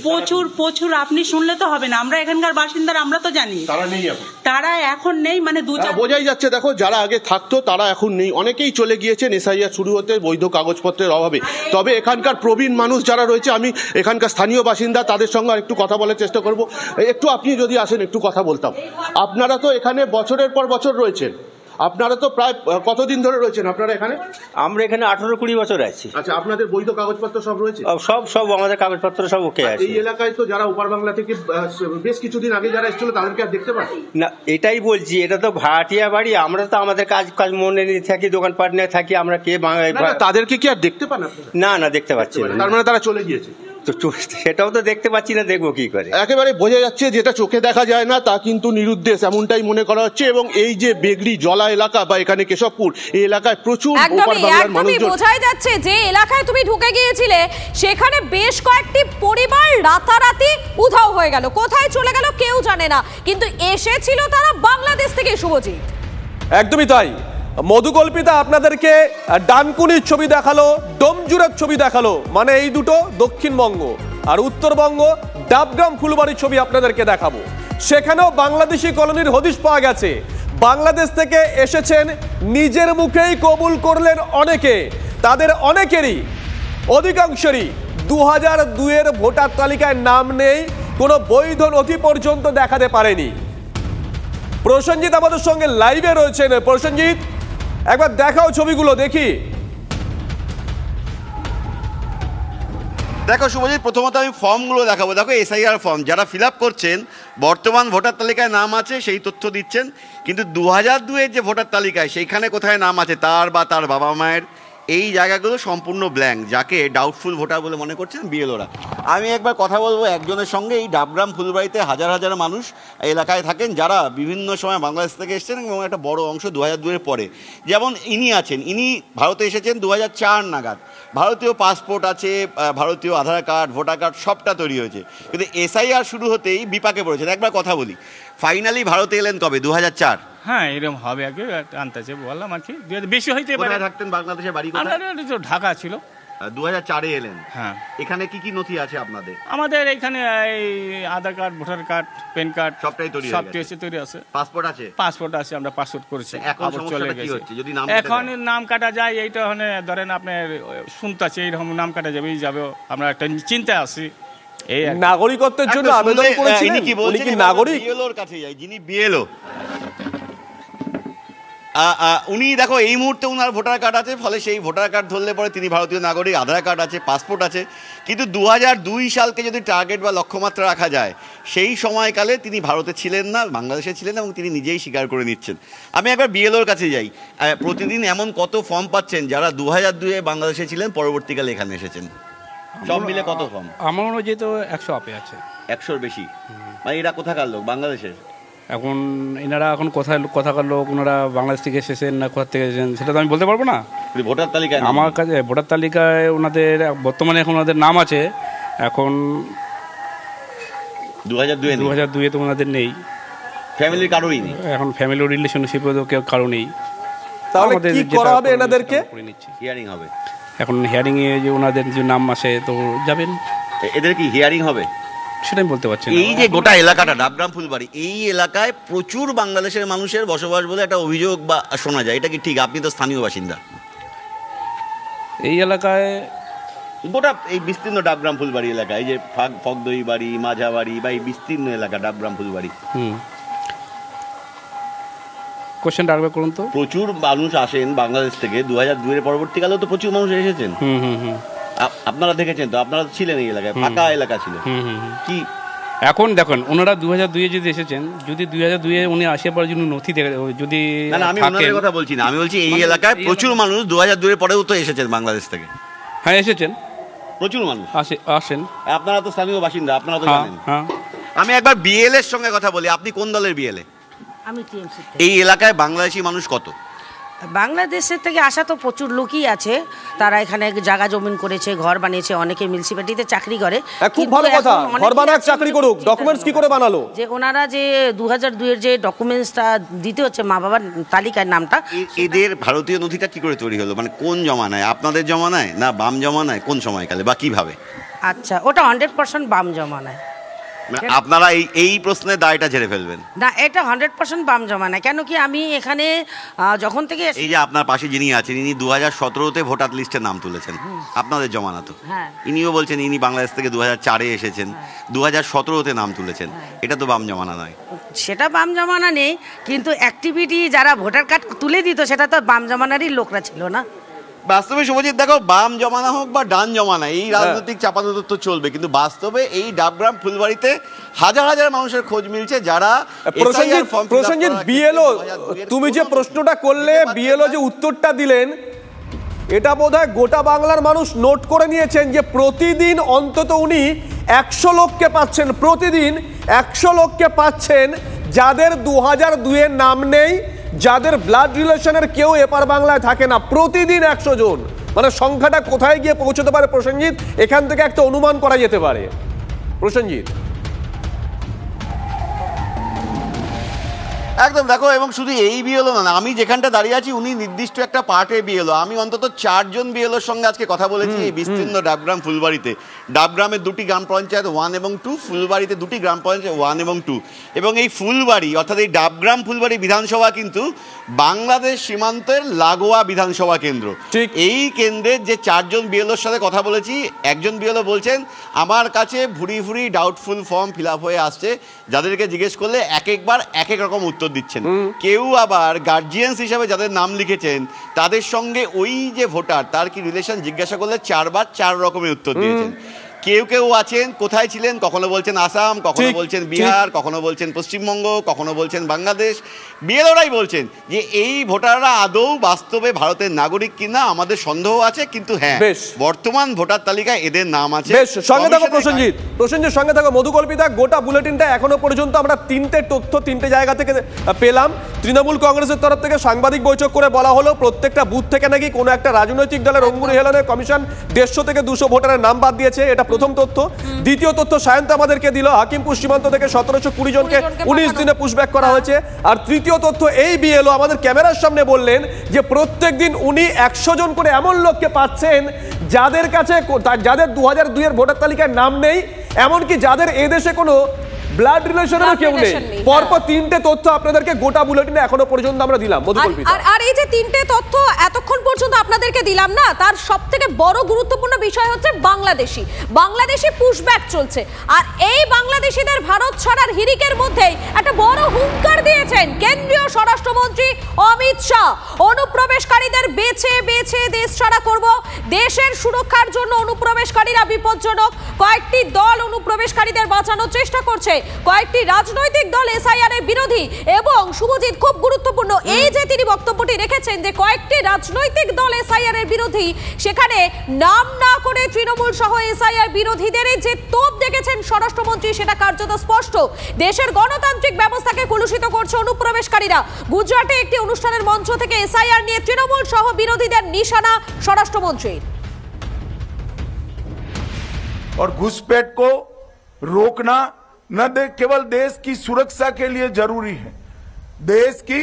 প্রচুর আপনি শুনলে তো হবে না, আমরা এখানকার বাসিন্দারা আমরা তো জানি তারা নেই এখন, তারা এখন নেই, মানে বোঝাই যাচ্ছে। দেখো যারা আগে থাকতো তারা এখন নেই, অনেকেই চলে গিয়েছেন এসআইআর শুরু হতে বৈধ কাগজপত্রের অভাবে। তবে এখানকার প্রবীণ মানুষ যারা রয়েছে, আমি এখানকার স্থানীয় বাসিন্দা, তাদের সঙ্গে একটু কথা বলার চেষ্টা করব। একটু আপনি যদি আসেন একটু কথা বলতাম। আপনারা তো এখানে বছরের পর বছর রয়েছেন, আপনারা তো প্রায় কতদিন ধরে রয়েছেন আপনারা এখানে? আমরা এখানে 18-20 বছর আছি। আচ্ছা, আপনাদের বৈধ কাগজপত্র সব রয়েছে? সব আমাদের কাগজপত্র সব ওকে আছে। এই এলাকায় তো যারা ওপার বাংলা থেকে বেশ কিছুদিন আগে যারা এসেছিল তাদেরকে আর দেখতে পান না? এটাই বলছি, এটা তো ভাড়াটিয়া বাড়ি, আমরা তো আমাদের কাজ মনে নিয়ে থাকি, দোকানপাট নিয়ে থাকি, আমরা কে তাদেরকে কি আর দেখতে পান? না দেখতে পাচ্ছি না। তার মানে তারা চলে গিয়েছে? তো সেটাও তো দেখতে পাচ্ছি না, দেখবো কি করে? একেবারে বোঝা যাচ্ছে যেটা চোখে দেখা যায় না তা কিন্তু নিরুদ্দেশ, এমনটাই মনে করা হচ্ছে। এবং এই যে বেগড়ি জলা এলাকা বা এখানে কেশবপুর, এই এলাকায় প্রচুর ওপার বাংলার মানুষজন। বোঝাই যাচ্ছে যে এলাকায় তুমি ঢুকে গিয়েছিলে সেখানে বেশ কয়েকটি পরিবার রাতারাতি উধাও হয়ে গেল, কোথায় চলে গেল কেউ জানে না, কিন্তু এসেছিল তারা বাংলাদেশ থেকে। শুভজিৎ, একদমই তাই। মধুকল্পিতা আপনাদেরকে ডানকুনির ছবি দেখালো, ডোমজুরের ছবি দেখালো, মানে এই দুটো দক্ষিণবঙ্গ, আর উত্তরবঙ্গ ডাবগ্রাম ফুলবাড়ির ছবি আপনাদেরকে দেখাবো। সেখানেও বাংলাদেশি কলোনির হদিশ পাওয়া গেছে। বাংলাদেশ থেকে এসেছেন, নিজের মুখেই কবুল করলেন অনেকে। তাদের অনেকেরই, অধিকাংশেরই 2002-এর ভোটার তালিকায় নাম নেই, কোনো বৈধ নথি পর্যন্ত দেখাতে পারেনি। প্রসেনজিৎ আমাদের সঙ্গে লাইভে রয়েছেন। প্রসেনজিৎ, একবার দেখাও ছবিগুলো দেখি। দেখো শুভজিৎ, প্রথমত আমি ফর্মগুলো দেখাবো। দেখো এসআইআর ফর্ম যারা ফিল আপ করছেন, বর্তমান ভোটার তালিকায় নাম আছে সেই তথ্য দিচ্ছেন, কিন্তু 2002-এর যে ভোটার তালিকায় সেইখানে কোথায় নাম আছে তার বা তার বাবা মায়ের, এই জায়গাগুলো সম্পূর্ণ ব্ল্যাঙ্ক, যাকে ডাউটফুল ভোটার বলে মনে করছেন বিএলওরা। আমি একবার কথা বলবো একজনের সঙ্গে। এই ডাবগ্রাম ফুলবাড়িতে হাজার হাজার মানুষ এলাকায় থাকেন যারা বিভিন্ন সময় বাংলাদেশ থেকে এসেছেন এবং একটা বড় অংশ 2002-এর পরে। যেমন ইনি আছেন, ইনি ভারতে এসেছেন 2004 নাগাদ। ভারতীয় পাসপোর্ট আছে, ভারতীয় আধার কার্ড, ভোটার কার্ড সবটা তৈরি হয়েছে, কিন্তু এসআইআর শুরু হতেই বিপাকে পড়েছেন। একবার কথা বলি, ফাইনালি ভারতে এলেন কবে? 2004। হ্যাঁ, এরকম হবে আগে আনতেছে বললাম আর কি, বেশি হইতে পারে। থাকতেন বাংলাদেশের বাড়ি? তো ঢাকা ছিল। 2004-এ এলেন। হ্যাঁ। এখানে কি কি নথি আছে আপনাদের? আমাদের এখানে এই Aadhaar card, voter card, PAN card সবটাই তৈরি আছে। পাসপোর্ট আছে? পাসপোর্ট আছে, আমরা পাসপোর্ট করেছি। এখন চলে গেছে। যদি নাম এখন নাম কাটা যায়, এইটা মানে ধরেন আপনার শুনতেছে এইরকম নাম কাটা যাবে, আমরা একটা চিন্তা আছি। এই নাগরিকত্বের জন্য আবেদন করেছিলেন, উনি কি নাগরিক? বিএলওর কাছে যাই, যিনি বিএলও উনি, দেখো এই মুহূর্তে ওনার ভোটার কার্ড আছে, ফলে সেই ভোটার কার্ড ধরলে পরে তিনি ভারতীয় নাগরিক, আধার কার্ড আছে, পাসপোর্ট আছে। কিন্তু 2002 সালকে যদি টার্গেট বা লক্ষ্যমাত্রা রাখা যায়, সেই সময়কালে তিনি ভারতে ছিলেন না, বাংলাদেশে ছিলেন, এবং তিনি নিজেই স্বীকার করে নিচ্ছেন। আমি একবার বিএলওর কাছে যাই। প্রতিদিন এমন কত ফর্ম পাচ্ছেন যারা 2002-এ বাংলাদেশে ছিলেন, পরবর্তীকালে এখানে এসেছেন? সব মিলে কত ফর্ম? আমার মনে হয় তো 100 আপে আছে। 100-র বেশি? মানে এরা কোথাকার লোক? বাংলাদেশের? এখন এনারা এখন কোথাকার লোক, ওনারা বাংলাদেশ থেকে এসেছেন না কোথা থেকে এসেছেন সেটা তো আমি বলতে পারবো না। ভোটার তালিকায় আমার কাছে ভোটার তালিকায় ওনাদের বর্তমানে এখন ওনাদের নাম আছে। এখন 2002-এ তো ওনাদের নেই, ফ্যামিলির কারোরই নেই, এখন ফ্যামিলি রিলেশনশিপে তো কেউ কারো নেই। তাহলে কি করা হবে? এনাদেরকে হিয়ারিং হবে। এখন হিয়ারিং এ যে ওনাদের যে নাম আসে তো যাবেন। এদের কি হিয়ারিং হবে সেটা আমি বলতে পারছি না। এই যে গোটা এলাকাটা ডাবগ্রাম ফুলবাড়ি, এই এলাকায় প্রচুর বাংলাদেশের মানুষের বসবাস বলে একটা অভিযোগ বা শোনা যায়, এটা কি ঠিক? আপনি তো স্থানীয় বাসিন্দা। এই এলাকায় গোটা এই বিস্তীর্ণ ডাবগ্রাম ফুলবাড়ি এলাকায়, এই যে ফগদই বাড়ি, মাঝাবাড়ি বা এই বিস্তীর্ণ এলাকা ডাবগ্রাম ফুলবাড়ি, কোশ্চেনটা আরেকবার করুন তো। প্রচুর মানুষ আসেন বাংলাদেশ থেকে 2002-এর পরবর্তীকালেও তো প্রচুর মানুষ এসেছেন। আপনারা দেখেছেন তো, আপনারা ছিলেন এই এলাকায়, ফাঁকা এলাকা ছিল কি? এখন দেখুন, ওনারা 2002-এ যদি এসেছেন, যদি 2002-এ উনি আসার পর যদি নথি যদি না, আমি ওনাদের কথা বলছি না, আমি বলছি এই এলাকায় প্রচুর মানুষ 2002-এর পরেও তো এসেছেন বাংলাদেশ থেকে। হ্যাঁ, এসেছেন প্রচুর মানুষ আসেন। আপনারা তো স্থানীয় বাসিন্দা, আপনারা তো জানেন। আমি একবার বিএল এর সঙ্গে কথা বলি। আপনি কোন দলের বিএলএ? আমি টিএমসি। এই এলাকায় বাংলাদেশি মানুষ কত? বাংলাদেশের থেকে আসা তো প্রচুর লোকই আছে, তারা এখানে জায়গা জমিন করেছে, ঘর বানিয়েছে, অনেকে মিউনিসিপ্যালিটিতে চাকরি করে। খুব ভালো কথা, ঘর বানাক চাকরি করুক, ডকুমেন্টস কি করে বানালো? যে ওনারা যে 2002 এর যে ডকুমেন্টসটা দিতে হচ্ছে মা বাবার তালিকার নামটা, এদের ভারতীয় নথিটা কি করে তৈরি হলো? মানে কোন জমানায়, আপনাদের জমানায় না বাম জমানায়, কোন সময়কালে বা কিভাবে? আচ্ছা, ওটা 100% বাম জমানায়। আপনারা এই প্রশ্নের দায়টা ঝেড়ে ফেলবেন না, এটা 100% বাম জমানায়। কেন কি আমি এখানে যখন থেকে এই যে আপনার পাশে যিনি আছেন, ইনি 2017-তে ভোটার লিস্টে নাম তুলেছেন, আপনাদের জমানা তো। ইনিও বলছেন ইনি বাংলাদেশ থেকে 2004-এ এসেছেন, 2017-তে নাম তুলেছেন, এটা তো বাম জমানা নয়। সেটা বাম জমানা নেই, কিন্তু অ্যাক্টিভিটি যারা ভোটার কার্ড তুলে দিত সেটা তো বাম জমানারই লোকরা ছিল না। বাস্তবে শুভজিৎ দেখো, বাম জমানা হোক বা ডান জমানা, এই রাজনৈতিক চাপাতত্ত্ব চলবে, কিন্তু বাস্তবে এই ডাবগ্রাম ফুলবাড়িতে হাজার হাজার মানুষের খোঁজ মিলছে যারা। প্রসেনজিৎ, বিএলও তুমি যে প্রশ্নটা করলে, বিএলও যে উত্তরটা দিলেন, এটা বোধহয় গোটা বাংলার মানুষ নোট করে নিয়েছেন যে প্রতিদিন অন্তত উনি 100 লোককে পাচ্ছেন, প্রতিদিন 100 লোককে পাচ্ছেন যাদের 2002-এর নাম নেই, যাদের ব্লাড রিলেশনের কেউ এপার বাংলায় থাকে না, প্রতিদিন 100 জন। মানে সংখ্যাটা কোথায় গিয়ে পৌঁছতে পারে প্রসেনজিৎ, এখান থেকে একটা অনুমান করা যেতে পারে। প্রসেনজিৎ একদম দেখো, এবং শুধু এই বিএলও না, আমি যেখানটা দাঁড়িয়ে আছি উনি নির্দিষ্ট একটা পার্টে বিএলও। আমি অন্তত 4 জন বিএলওর সঙ্গে আজকে কথা বলেছি এই বিস্তীর্ণ ডাবগ্রাম ফুলবাড়িতে। ডাবগ্রামের 2টি গ্রাম পঞ্চায়েত 1 এবং 2, ফুলবাড়িতে 2টি গ্রাম পঞ্চায়েত 1 এবং 2। এবং এই ফুলবাড়ি অর্থাৎ এই ডাবগ্রাম ফুলবাড়ি বিধানসভা কিন্তু বাংলাদেশ সীমান্তের লাগোয়া বিধানসভা কেন্দ্র। এই কেন্দ্রের যে 4 জন বিএলওর সাথে কথা বলেছি, একজন বিএলও বলছেন আমার কাছে ভুরি ভুরি ডাউটফুল ফর্ম ফিল আপ হয়ে আসছে, যাদেরকে জিজ্ঞেস করলে একবার এক এক রকম উত্তর দিচ্ছেন। কেউ আবার গার্জিয়ানস হিসাবে যাদের নাম লিখেছেন তাদের সঙ্গে ওই যে ভোটার তার কি রিলেশন জিজ্ঞাসা করলে 4 বার 4 রকমের উত্তর দিয়েছেন। কেউ আছেন কোথায় ছিলেন, কখনো বলছেন আসাম, কখনো বলছেন বিহার, কখনো বলছেন পশ্চিমবঙ্গ, কখনো বলছেন বাংলাদেশ। বিএলওরাই বলছেন যে এই ভোটাররা আদৌ বাস্তবে ভারতের নাগরিক কিনা আমাদের সন্দেহ আছে, কিন্তু হ্যাঁ বর্তমান ভোটার তালিকায় এদের নাম আছে। সঙ্গে থাকো প্রসেনজিৎ, সঙ্গে থাকো মধুকল্পিতা। গোটা বুলেটিনটা এখনো পর্যন্ত আমরা 3টে তথ্য 3টে জায়গা থেকে পেলাম। তৃণমূল কংগ্রেসের তরফ থেকে সাংবাদিক বৈঠক করে বলা হলো প্রত্যেকটা বুথ থেকে নাকি কোনো একটা রাজনৈতিক দলের অঙ্গুরি হেলনে কমিশন 150 থেকে 200 ভোটারের নাম বাদ দিয়েছে, এটা প্রথম তথ্য। দ্বিতীয় তথ্য সায়ন্ত আমাদেরকে দিল, হাকিমপুর সীমান্ত থেকে 1720 জনকে 19 দিনে পুশব্যাক করা হয়েছে। আর তৃতীয় তথ্য এই বিএলও আমাদের ক্যামেরার সামনে বললেন যে প্রত্যেক দিন উনি 100 জন করে এমন লোককে পাচ্ছেন যাদের কাছে, যাদের 2002-এর ভোটার তালিকায় নাম নেই, এমনকি যাদের এদেশে কোনো ব্লাড রিলেশনেরও কেউ নেই। পরপর 3টে তথ্য আপনাদেরকে গোটা বুলেটিনে এখনো পর্যন্ত আমরা দিলাম। আর এই যে 3টে তথ্য এতক্ষণ পর্যন্ত আপনাদেরকে দিলাম না, তার সবথেকে বড় গুরুত্বপূর্ণ বিষয় হচ্ছে বাংলাদেশি পুশব্যাক চলছে। আর এই বাংলাদেশিদের ভারত ছাড়ার হিড়িকের মধ্যেই একটা বড় হুঙ্কার দিয়েছেন কেন্দ্রীয় স্বরাষ্ট্রমন্ত্রী অমিত শাহ। অনুপ্রবেশকারীদের বেছে বেছে দেশ ছাড়া করব, দেশের সুরক্ষার জন্য অনুপ্রবেশকারীরা বিপজ্জনক। কয়েকটি দল অনুপ্রবেশকারীদের বাঁচানোর চেষ্টা করছে, কয়েকটি রাজনৈতিক দল এসআইআর এর বিরোধী। এবং শুভজিৎ, খুব গুরুত্বপূর্ণ এই যে তিনি বক্তব্যটি রেখেছেন যে কয়েকটি রাজনৈতিক দল এসআইআর এর বিরোধী, সেখানে নাম না করে তৃণমূল সহ এসআইআর বিরোধীদের যে তোপ দেখেছেন স্বরাষ্ট্রমন্ত্রী, সেটা কার্যত স্পষ্ট। দেশের গণতান্ত্রিক ব্যবস্থাকে কলুষিত করছে অনুপ্রবেশকারীরা। গুজরাটে একটি অনুষ্ঠানের মঞ্চ থেকে এসআইআর নিয়ে তৃণমূল সহ বিরোধীদের নিশানা স্বরাষ্ট্রমন্ত্রীর। और घुसपैठ को रोकना न केवल देश की सुरक्षा के लिए जरूरी है, देश की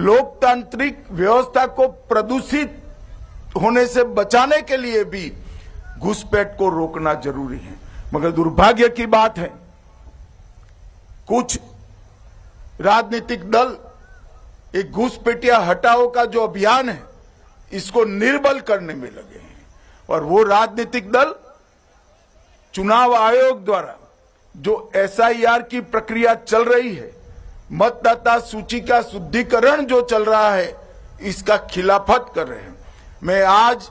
लोकतांत्रिक व्यवस्था को प्रदूषित होने से बचाने के लिए भी घुसपैठ को रोकना जरूरी है। मगर दुर्भाग्य की बात है कुछ राजनीतिक दल एक घुसपैठिया हटाओ का जो अभियान है इसको निर्बल करने में लगे हैं। और वो राजनीतिक दल चुनाव आयोग द्वारा जो एसआईआर की प्रक्रिया चल रही है, मतदाता सूची का शुद्धिकरण जो चल रहा है, इसका खिलाफत कर रहे हैं। मैं आज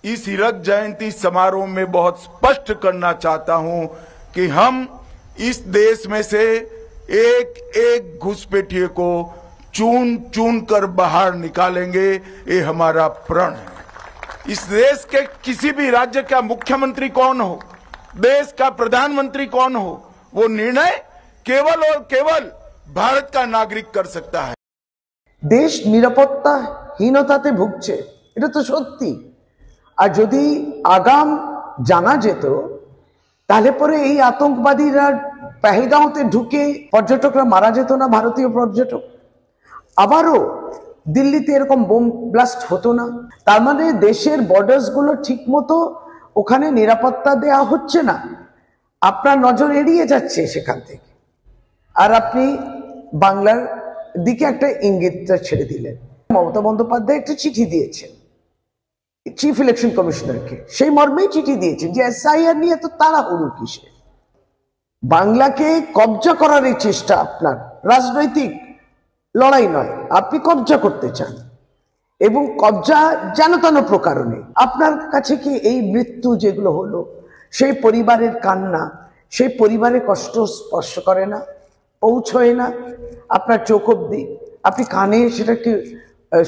इस हीरक जयंती समारोह में बहुत स्पष्ट करना चाहता हूं कि हम इस देश में से एक एक घुसपैठिए को चुन चुन कर बाहर निकालेंगे, ये हमारा प्रण है। इस देश के किसी भी राज्य का मुख्यमंत्री कौन हो, देश का प्रधानमंत्री कौन हो, वो निर्णय केवल और केवल भारत का नागरिक कर सकता है। দেশ নিরাপত্তাহীনতাতে ভুগছে, এটা তো সত্যি। আর যদি আগাম জানা যেত তাহলে পরে এই আতঙ্কবাদীরা পেহেলগাঁওতে ঢুকে পর্যটকরা মারা যেত না, ভারতীয় পর্যটক। আবারও দিল্লিতে এরকম বোম ব্লাস্ট হতো না। তার মানে দেশের বর্ডার্সগুলো ঠিক মতো ওখানে নিরাপত্তা দেওয়া হচ্ছে না, আপনার নজর এড়িয়ে যাচ্ছে সেখান থেকে। আর আপনি বাংলার দিকে একটা ইঙ্গিতটা ছেড়ে দিলেন। মমতা বন্দ্যোপাধ্যায় একটা চিঠি দিয়েছেন চিফ ইলেকশন কমিশনারকে, সেই মর্মেই চিঠি দিয়েছেন যে এসআইআর নিয়ে তো তাড়াহুড়ো কিসে। বাংলাকে কবজা করার এই চেষ্টা আপনার রাজনৈতিক লড়াই নয়, আপনি কবজা করতে চান, এবং কবজা যেন তেন প্রকারণে। আপনার কাছে কি এই মৃত্যু যেগুলো হলো, সেই পরিবারের কান্না, সেই পরিবারের কষ্ট স্পর্শ করে না, পৌঁছয় না আপনার চোখ অব্দি? আপনি কানে সেটাকে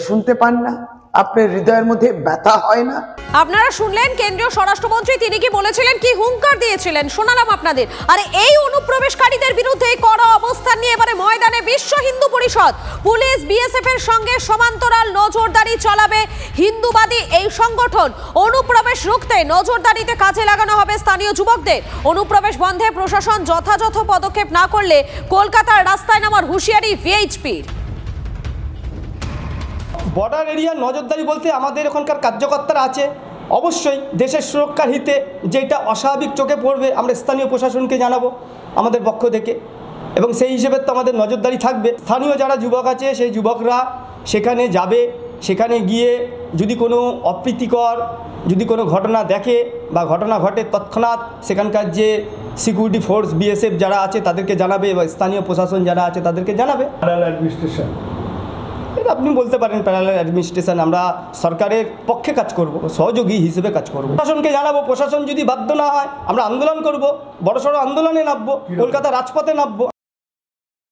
শুনতে পান না? আপনার হৃদয়ের মধ্যে ব্যথা হয় না? আপনারা শুনলেন কেন্দ্রীয় স্বরাষ্ট্রমন্ত্রী তিনি কি বলেছিলেন, কি হুঙ্কার দিয়েছিলেন, শোনালাম আপনাদের। আর এই অনুপ্রবেশকারীদের বিরুদ্ধে কড়া অবস্থান নিয়ে এবারে ময়দানে বিশ্ব হিন্দু পরিষদ। পুলিশ বিএসএফ এর সঙ্গে সমান্তরাল নজরদারি চালাবে হিন্দুবাদী এই সংগঠন। অনুপ্রবেশ রুখতে নজরদারিতে কাজে লাগানো হবে স্থানীয় যুবকদের। অনুপ্রবেশ বন্ধে প্রশাসন যথাযথ পদক্ষেপ না করলে কলকাতার রাস্তায় নামার হুঁশিয়ারি ভিএইচপির। বর্ডার এরিয়ার নজরদারি বলতে আমাদের এখানকার কার্যকর্তারা আছে, অবশ্যই দেশের সুরক্ষার হিতে যেটা অস্বাভাবিক চোখে পড়বে আমরা স্থানীয় প্রশাসনকে জানাবো আমাদের পক্ষ থেকে, এবং সেই হিসেবে তো আমাদের নজরদারি থাকবে। স্থানীয় যারা যুবক আছে সেই যুবকরা সেখানে যাবে, সেখানে গিয়ে যদি কোনো অপ্রীতিকর যদি কোনো ঘটনা দেখে বা ঘটনা ঘটে তৎক্ষণাৎ সেখানকার যে সিকিউরিটি ফোর্স বিএসএফ যারা আছে তাদেরকে জানাবে, বা স্থানীয় প্রশাসন যারা আছে তাদেরকে জানাবে। অ্যাডমিনিস্ট্রেশন, এটা আপনি বলতে পারেন প্যারালাল অ্যাডমিনিস্ট্রেশন। আমরা সরকারের পক্ষে কাজ করব, সহযোগী হিসেবে কাজ করব। প্রশাসনকে জানাবো, প্রশাসন যদি বাধ্য না হয় আমরা আন্দোলন করব, বড়সড় আন্দোলনে নামবো, কলকাতা রাজপথে নামবো।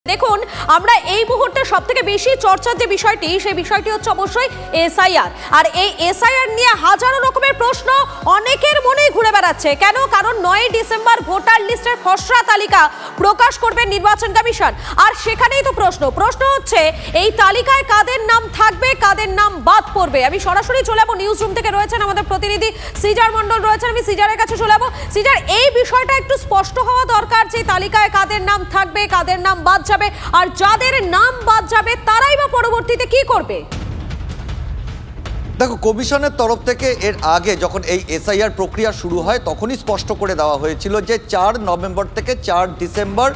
দেখুন, আমরা এই মুহূর্তে সবথেকে বেশি চর্চার যে বিষয়টি, সেই বিষয়টি হচ্ছে অবশ্যই এসআইআর। আর এই এসআইআর নিয়ে হাজারো রকমের প্রশ্ন অনেকের মনেই ঘুরে বেড়াচ্ছে। কেন? কারণ 9 ডিসেম্বর ভোটার লিস্টের খসড়া তালিকা প্রকাশ করবে নির্বাচন কমিশন। আর সেখানেই তো প্রশ্ন হচ্ছে এই তালিকায় কাদের নাম থাকবে, কাদের নাম বাদ পড়বে। আমি সরাসরি চলে যাবো, নিউজ রুম থেকে রয়েছেন আমাদের প্রতিনিধি সিজার মণ্ডল রয়েছেন, আমি সিজারের কাছে চলে যাবো। সিজার, এই বিষয়টা একটু স্পষ্ট হওয়া দরকার যে তালিকায় কাদের নাম থাকবে, কাদের নাম বাদ যাবে, আর যাদের নাম বাদ যাবে তারাই বা পরবর্তীতে কি করবে? দেখো, কমিশনের তরফ থেকে এর আগে যখন এই এসআইআর প্রক্রিয়া শুরু হয় তখনই স্পষ্ট করে দেওয়া হয়েছিল যে 4 নভেম্বর থেকে 4 ডিসেম্বর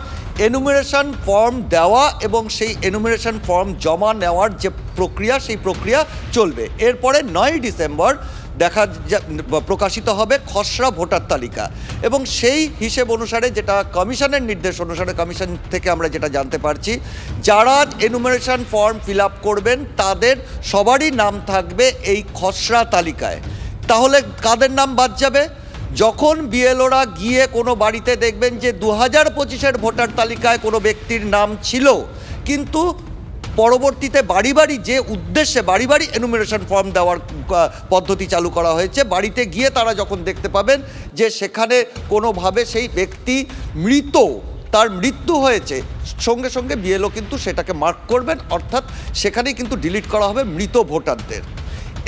এনুমারেশন ফর্ম দেওয়া এবং সেই এনুমারেশন ফর্ম জমা নেওয়ার যে প্রক্রিয়া সেই প্রক্রিয়া চলবে। এরপরে 9 ডিসেম্বর প্রকাশিত হবে খসড়া ভোটার তালিকা, এবং সেই হিসেব অনুসারে যেটা কমিশনের নির্দেশ অনুসারে কমিশন থেকে আমরা যেটা জানতে পারছি, যারা এনুমারেশন ফর্ম ফিল আপ করবেন তাদের সবারই নাম থাকবে এই খসড়া তালিকায়। তাহলে কাদের নাম বাদ যাবে? যখন বিএলওরা গিয়ে কোনো বাড়িতে দেখবেন যে 2025-এর ভোটার তালিকায় কোনো ব্যক্তির নাম ছিল, কিন্তু পরবর্তীতে বাড়ি বাড়ি যে উদ্দেশ্যে বাড়ি বাড়ি এনুমারেশন ফর্ম দেওয়ার পদ্ধতি চালু করা হয়েছে, বাড়িতে গিয়ে তারা যখন দেখতে পাবেন যে সেখানে কোনোভাবে সেই ব্যক্তি মৃত, তার মৃত্যু হয়েছে, সঙ্গে সঙ্গে বিএলও কিন্তু সেটাকে মার্ক করবেন, অর্থাৎ সেখানেই কিন্তু ডিলিট করা হবে মৃত ভোটারদের।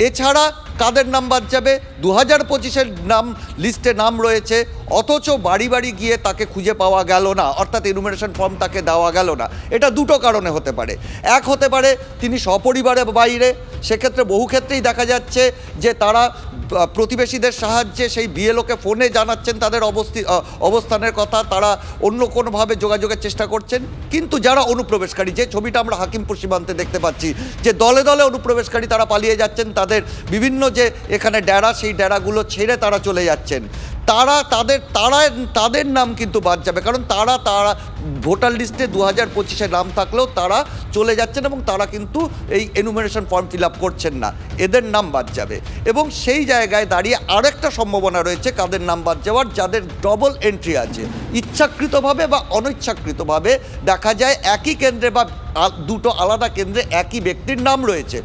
এছাড়া কাদের নাম বাদ যাবে? 2025-এর নাম লিস্টে নাম রয়েছে, অথচ বাড়ি বাড়ি গিয়ে তাকে খুঁজে পাওয়া গেল না, অর্থাৎ এনুমারেশন ফর্ম তাকে দেওয়া গেল না। এটা দুটো কারণে হতে পারে। এক হতে পারে তিনি সপরিবারে বাইরে, সেক্ষেত্রে বহু ক্ষেত্রেই দেখা যাচ্ছে যে তারা প্রতিবেশীদের সাহায্যে সেই বিএলওকে ফোনে জানাচ্ছেন তাদের অবস্থানের কথা, তারা অন্য কোনোভাবে যোগাযোগের চেষ্টা করছেন। কিন্তু যারা অনুপ্রবেশকারী, যে ছবিটা আমরা হাকিমপুর সীমান্তে দেখতে পাচ্ছি যে দলে দলে অনুপ্রবেশকারী তারা পালিয়ে যাচ্ছেন, তাদের বিভিন্ন যে এখানে ডেরা, সেই ডেরাগুলো ছেড়ে তারা চলে যাচ্ছেন, তাদের নাম কিন্তু বাদ যাবে, কারণ তারা ভোটার লিস্টে 2025-এ নাম থাকলেও তারা চলে যাচ্ছেন এবং তারা কিন্তু এই এনুমারেশন ফর্ম ফিল আপ করছেন না, এদের নাম বাদ যাবে। এবং সেই জায়গায় দাঁড়িয়ে আরেকটা সম্ভাবনা রয়েছে কাদের নাম বাদ যাওয়ার, যাদের ডবল এন্ট্রি আছে, ইচ্ছাকৃতভাবে বা অনিচ্ছাকৃতভাবে দেখা যায় একই কেন্দ্রে বা দুটো আলাদা কেন্দ্রে একই ব্যক্তির নাম রয়েছে।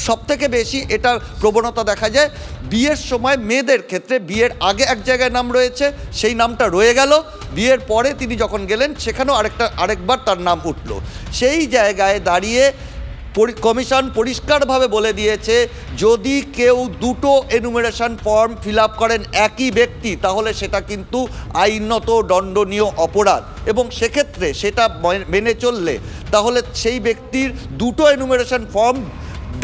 সবথেকে বেশি এটা প্রবণতা দেখা যায় বিয়ের সময় মেয়েদের ক্ষেত্রে। বিয়ের আগে এক জায়গায় নাম রয়েছে, সেই নামটা রয়ে গেল, বিয়ের পরে তিনি যখন গেলেন সেখানেও আরেকবার তার নাম উঠল। সেই জায়গায় দাঁড়িয়ে কমিশন পরিষ্কারভাবে বলে দিয়েছে যদি কেউ দুটো এনুমারেশন ফর্ম ফিল আপ করেন একই ব্যক্তি তাহলে সেটা কিন্তু আইনত দণ্ডনীয় অপরাধ, এবং সেক্ষেত্রে সেটা মেনে চললে তাহলে সেই ব্যক্তির দুটো এনুমারেশন ফর্ম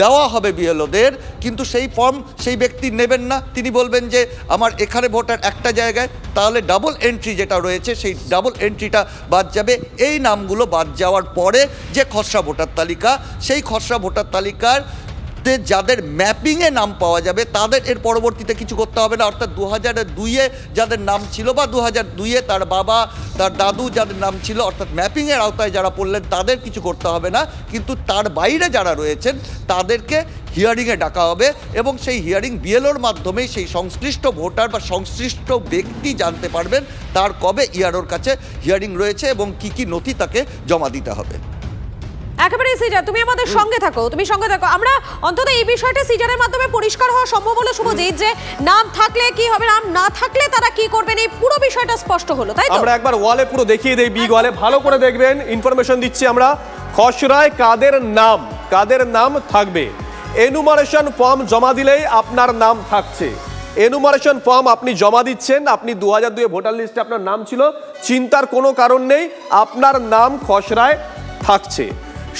দেওয়া হবে বিএলওদের, কিন্তু সেই ফর্ম সেই ব্যক্তি নেবেন না। তিনি বলবেন যে আমার এখানে ভোটার একটা জায়গায়, তাহলে ডাবল এন্ট্রি যেটা রয়েছে সেই ডাবল এন্ট্রিটা বাদ যাবে। এই নামগুলো বাদ যাওয়ার পরে যে খসড়া ভোটার তালিকা, সেই খসড়া ভোটার তালিকার যাদের ম্যাপিংয়ে নাম পাওয়া যাবে তাদের এর পরবর্তীতে কিছু করতে হবে না। অর্থাৎ 2002-এ যাদের নাম ছিল বা 2002-এ তার বাবা তার দাদু যাদের নাম ছিল, অর্থাৎ ম্যাপিংয়ের আওতায় যারা পড়লেন তাদের কিছু করতে হবে না, কিন্তু তার বাইরে যারা রয়েছেন তাদেরকে হিয়ারিংয়ে ডাকা হবে, এবং সেই হিয়ারিং বিএলওর মাধ্যমেই সেই সংশ্লিষ্ট ভোটার বা সংশ্লিষ্ট ব্যক্তি জানতে পারবেন তার কবে ইআরওর কাছে হিয়ারিং রয়েছে এবং কি কি নথি তাকে জমা দিতে হবে। একেবারে সিজার, তুমি আমাদের সঙ্গে থাকো, তুমি সঙ্গে থাকো। আমরা অন্তত এই বিষয়টা সিজারের মাধ্যমে পরিষ্কার হওয়া সম্ভব হলো শুভজিৎ, যে নাম থাকলে কি হবে, নাম না থাকলে তারা কি করবেন, এই পুরো বিষয়টা স্পষ্ট হলো, তাই তো? আমরা একবার ওয়ালে পুরো দেখিয়ে দেই, বিগ ওয়ালে ভালো করে দেখবেন, ইনফরমেশন দিচ্ছি আমরা। খসড়ায় কাদের নাম থাকবে, এনুমারেশন ফর্ম জমা দিলেই আপনার নাম থাকছে। এনুমারেশন ফর্ম আপনি জমা দিচ্ছেন, আপনি 2002 ভোটার লিস্টে আপনার নাম ছিল, চিন্তার কোনো কারণ নেই, আপনার নাম খসড়ায় থাকছে।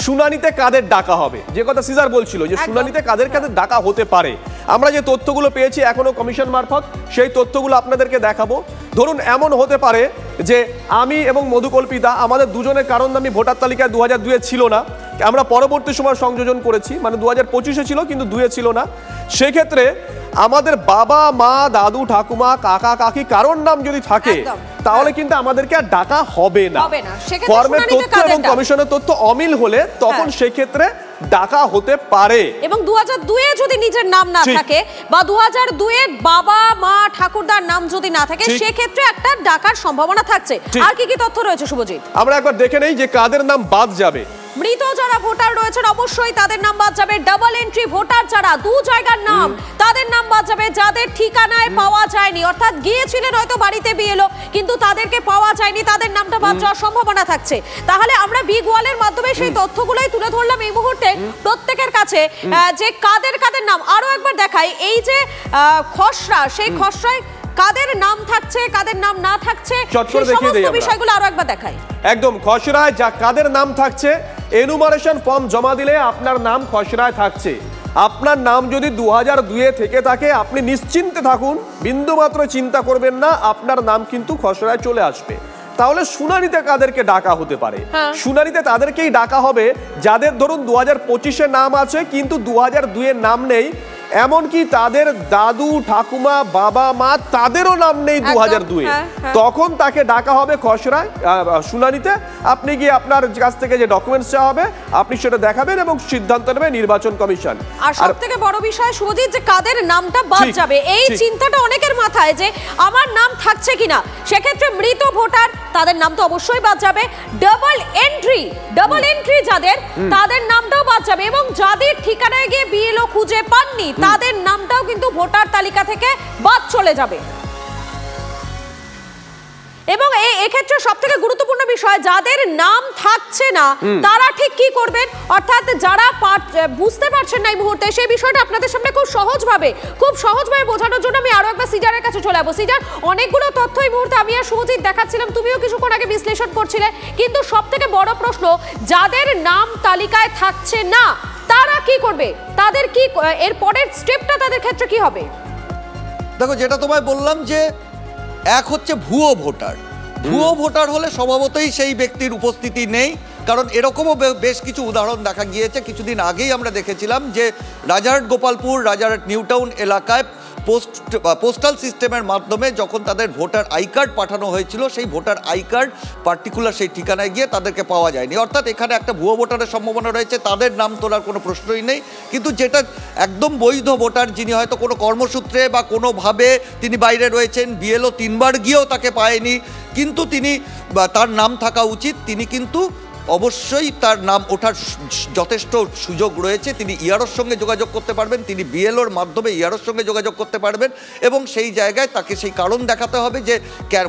শুনানিতে কাদের ডাকা হবে, যে কথা সিজার বলছিল যে শুনানিতে কাদের ডাকা হতে পারে, আমরা যে তথ্যগুলো পেয়েছি এখনো কমিশন মারফত সেই তথ্যগুলো আপনাদেরকে দেখাবো। ধরুন এমন হতে পারে যে আমি এবং মধুকল্পিতা আমাদের দুজনের কারণ নামী ভোটার তালিকায় 2002-এ ছিল না, আমরা পরবর্তী সময় সংযোজন করেছি, মানে 2025-এ ছিল কিন্তু 2-এ ছিল না। সেক্ষেত্রে আমাদের বাবা মা দাদু ঠাকুমা কাকা কাকি কারোর নাম যদি থাকে তাহলে কিন্তু আমাদেরকে আর ডাকা হবে না। ফর্মের তথ্য এবং কমিশনের তথ্য অমিল হলে তখন সেক্ষেত্রে ডাকা হতে পারে। এবং 2002-এ যদি নিজের নাম না থাকে বা 2002-এর বাবা মা ঠাকুরদার নাম যদি না থাকে সেক্ষেত্রে একটা ডাকার সম্ভাবনা থাকছে। আর কি কি তথ্য রয়েছে শুভজিৎ? আমরা একবার দেখে নেই যে কাদের নাম বাদ যাবে। মৃত যারা ভোটার রয়েছেন অবশ্যই তাদের নাম বাদ যাবে। ডাবল এন্ট্রি ভোটার যারা, দু জায়গার নাম, তাদের নাম বাদ যাবে। যাদের ঠিকানায় পাওয়া যায়নি, অর্থাৎ গিয়েছিলেন হয়তো বাড়িতে বিএলও কিন্তু তাদেরকে পাওয়া যায়নি, তাদের নামটা বাদ যাওয়ার সম্ভাবনা থাকছে। তাহলে আমরা বিগ ওয়ালের মাধ্যমে সেই তথ্যগুলোই তুলে ধরলাম এই মুহূর্তে প্রত্যেকের কাছে, যে কাদের নাম। আরো একবার দেখাই, এই যে খসড়া, সেই খসড়ায় কাদের নাম থাকছে কাদের নাম না থাকছে সমস্ত বিষয়গুলো আরো একবার দেখাই। একদম খসড়ায় যা কাদের নাম থাকছে, এনুমারেশন ফর্ম জমা দিলে আপনার নাম খসড়ায় থাকছে। আপনার নাম যদি 2002-এ থেকে থাকে আপনি নিশ্চিন্তে থাকুন, বিন্দুমাত্র চিন্তা করবেন না, আপনার নাম কিন্তু খসড়ায় চলে আসবে। তাহলে শুনানিতে কাদেরকে ডাকা হতে পারে? শুনানিতে তাদেরকেই ডাকা হবে যাদের ধরুন 2025-এ নাম আছে কিন্তু 2002-এর নাম নেই, এমনকি তাদের দাদু ঠাকুমা বাবা মা তাদেরও নাম নেই 2002-এ, তখন তাকে ডাকা হবে খসড়ায় শুনানিতে। আপনি গিয়ে আপনার কাছ থেকে যে ডকুমেন্টস চাওয়া হবে আপনি সেটা দেখাবেন এবং সিদ্ধান্ত নেবে নির্বাচন কমিশন। আর সবথেকে বড় বিষয় শুভজিৎ, যে কাদের নামটা বাদ যাবে এই চিন্তাটা অনেকের মাথায়, যে আমার নাম থাকছে কিনা। সেক্ষেত্রে মৃত ভোটার তাদের নাম তো অবশ্যই বাদ যাবে। ডাবল এন্ট্রি যাদের, তাদের নামটাও বাদ যাবে, এবং যাদের ঠিকানায় গিয়ে বিএলও খুঁজে পাননি তাদের নামটাও কিন্তু ভোটার তালিকা থেকে বাদ চলে যাবে। এবং এক্ষেত্রে সবথেকে গুরুত্বপূর্ণ বিষয়, যাদের নাম থাকছে না তারা ঠিক কি করবেন, অর্থাৎ যারা বুঝতে পারছেন না এই মুহূর্তে সেই বিষয়টা আপনাদের সামনে খুব সহজভাবে বোঝানোর জন্য আমি আরো একবার সিজারের কাছে চলে যাবো। সিজার, অনেকগুলো তথ্য এই মুহূর্তে আমি আর শুভজিৎ দেখাচ্ছিলাম, তুমিও কিছুক্ষণ আগে বিশ্লেষণ করছিলে, কিন্তু সবথেকে বড় প্রশ্ন, যাদের নাম তালিকায় থাকছে না তারা কি করবে, তাদের কি এর পরের স্টেপটা তাদের ক্ষেত্রে কি হবে? দেখো, যেটা তোমায় বললাম যে এক হচ্ছে ভুয়ো ভোটার হলে স্বভাবতই সেই ব্যক্তির উপস্থিতি নেই, কারণ এরকমও বেশ কিছু উদাহরণ দেখা গিয়েছে। কিছুদিন আগেই আমরা দেখেছিলাম যে রাজারহাট গোপালপুর, রাজারহাট নিউ টাউন এলাকায় পোস্টাল সিস্টেমের মাধ্যমে যখন তাদের ভোটার আই কার্ড পাঠানো হয়েছিল, সেই ভোটার আই কার্ড পার্টিকুলার সেই ঠিকানায় গিয়ে তাদেরকে পাওয়া যায়নি। অর্থাৎ এখানে একটা ভুয়ো ভোটারের সম্ভাবনা রয়েছে, তাদের নাম তোলার কোনো প্রশ্নই নেই। কিন্তু যেটা একদম বৈধ ভোটার, যিনি হয়তো কোনো কর্মসূত্রে বা কোনোভাবে তিনি বাইরে রয়েছেন, বিএলও 3বার গিয়েও তাকে পায়নি, কিন্তু তার নাম থাকা উচিত, তিনি কিন্তু অবশ্যই তার নাম ওঠার যথেষ্ট সুযোগ রয়েছে। তিনি ইয়ারোর সঙ্গে যোগাযোগ করতে পারবেন, তিনি বিএলওর মাধ্যমে ইয়ারোর সঙ্গে যোগাযোগ করতে পারবেন এবং সেই জায়গায় তাকে সেই কারণ দেখাতে হবে যে